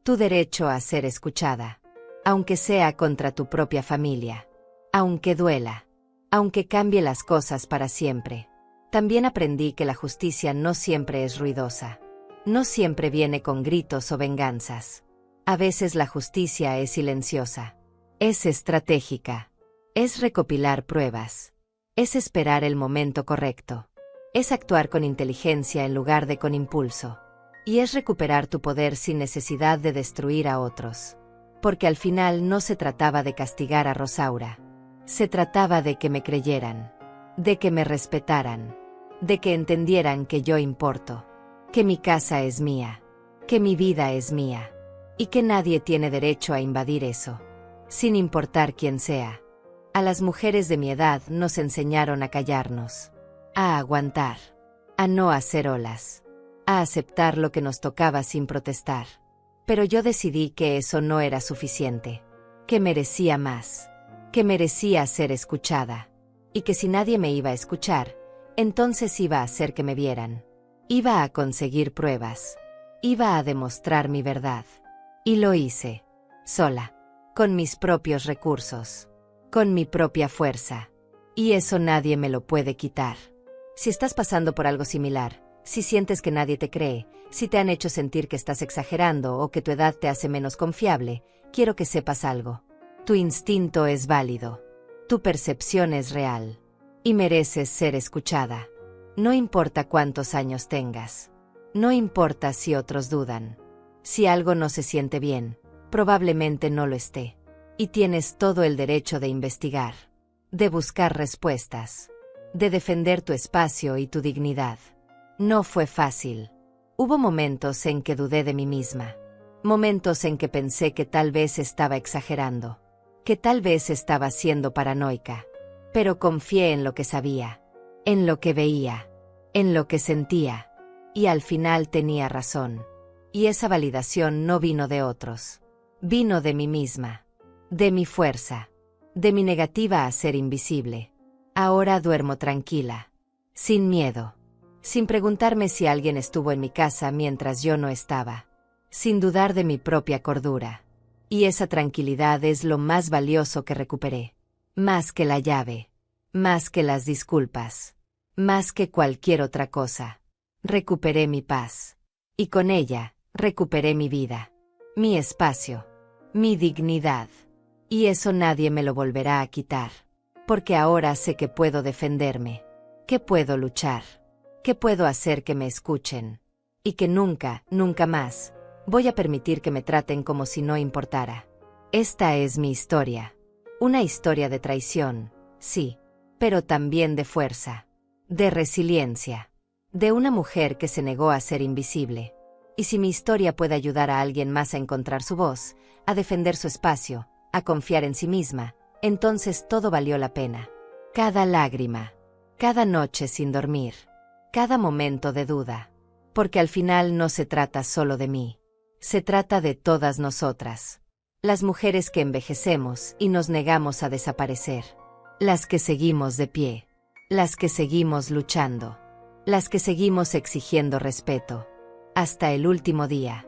tu derecho a ser escuchada, aunque sea contra tu propia familia, aunque duela, aunque cambie las cosas para siempre. También aprendí que la justicia no siempre es ruidosa. No siempre viene con gritos o venganzas. A veces la justicia es silenciosa. Es estratégica. Es recopilar pruebas. Es esperar el momento correcto. Es actuar con inteligencia en lugar de con impulso. Y es recuperar tu poder sin necesidad de destruir a otros. Porque al final no se trataba de castigar a Rosaura. Se trataba de que me creyeran. De que me respetaran. De que entendieran que yo importo. Que mi casa es mía, que mi vida es mía, y que nadie tiene derecho a invadir eso, sin importar quién sea. A las mujeres de mi edad nos enseñaron a callarnos, a aguantar, a no hacer olas, a aceptar lo que nos tocaba sin protestar. Pero yo decidí que eso no era suficiente, que merecía más, que merecía ser escuchada, y que si nadie me iba a escuchar, entonces iba a hacer que me vieran. Iba a conseguir pruebas. Iba a demostrar mi verdad. Y lo hice. Sola. Con mis propios recursos. Con mi propia fuerza. Y eso nadie me lo puede quitar. Si estás pasando por algo similar, si sientes que nadie te cree, si te han hecho sentir que estás exagerando o que tu edad te hace menos confiable, quiero que sepas algo. Tu instinto es válido. Tu percepción es real. Y mereces ser escuchada. No importa cuántos años tengas. No importa si otros dudan. Si algo no se siente bien, probablemente no lo esté. Y tienes todo el derecho de investigar, de buscar respuestas, de defender tu espacio y tu dignidad. No fue fácil. Hubo momentos en que dudé de mí misma. Momentos en que pensé que tal vez estaba exagerando, que tal vez estaba siendo paranoica. Pero confié en lo que sabía, en lo que veía, en lo que sentía, y al final tenía razón. Y esa validación no vino de otros. Vino de mí misma, de mi fuerza, de mi negativa a ser invisible. Ahora duermo tranquila, sin miedo, sin preguntarme si alguien estuvo en mi casa mientras yo no estaba, sin dudar de mi propia cordura. Y esa tranquilidad es lo más valioso que recuperé. Más que la llave, más que las disculpas, más que cualquier otra cosa. Recuperé mi paz. Y con ella, recuperé mi vida, mi espacio, mi dignidad. Y eso nadie me lo volverá a quitar. Porque ahora sé que puedo defenderme, que puedo luchar, que puedo hacer que me escuchen. Y que nunca, nunca más, voy a permitir que me traten como si no importara. Esta es mi historia. Una historia de traición, sí, pero también de fuerza, de resiliencia, de una mujer que se negó a ser invisible. Y si mi historia puede ayudar a alguien más a encontrar su voz, a defender su espacio, a confiar en sí misma, entonces todo valió la pena. Cada lágrima, cada noche sin dormir, cada momento de duda. Porque al final no se trata solo de mí, se trata de todas nosotras. Las mujeres que envejecemos y nos negamos a desaparecer. Las que seguimos de pie. Las que seguimos luchando. Las que seguimos exigiendo respeto. Hasta el último día.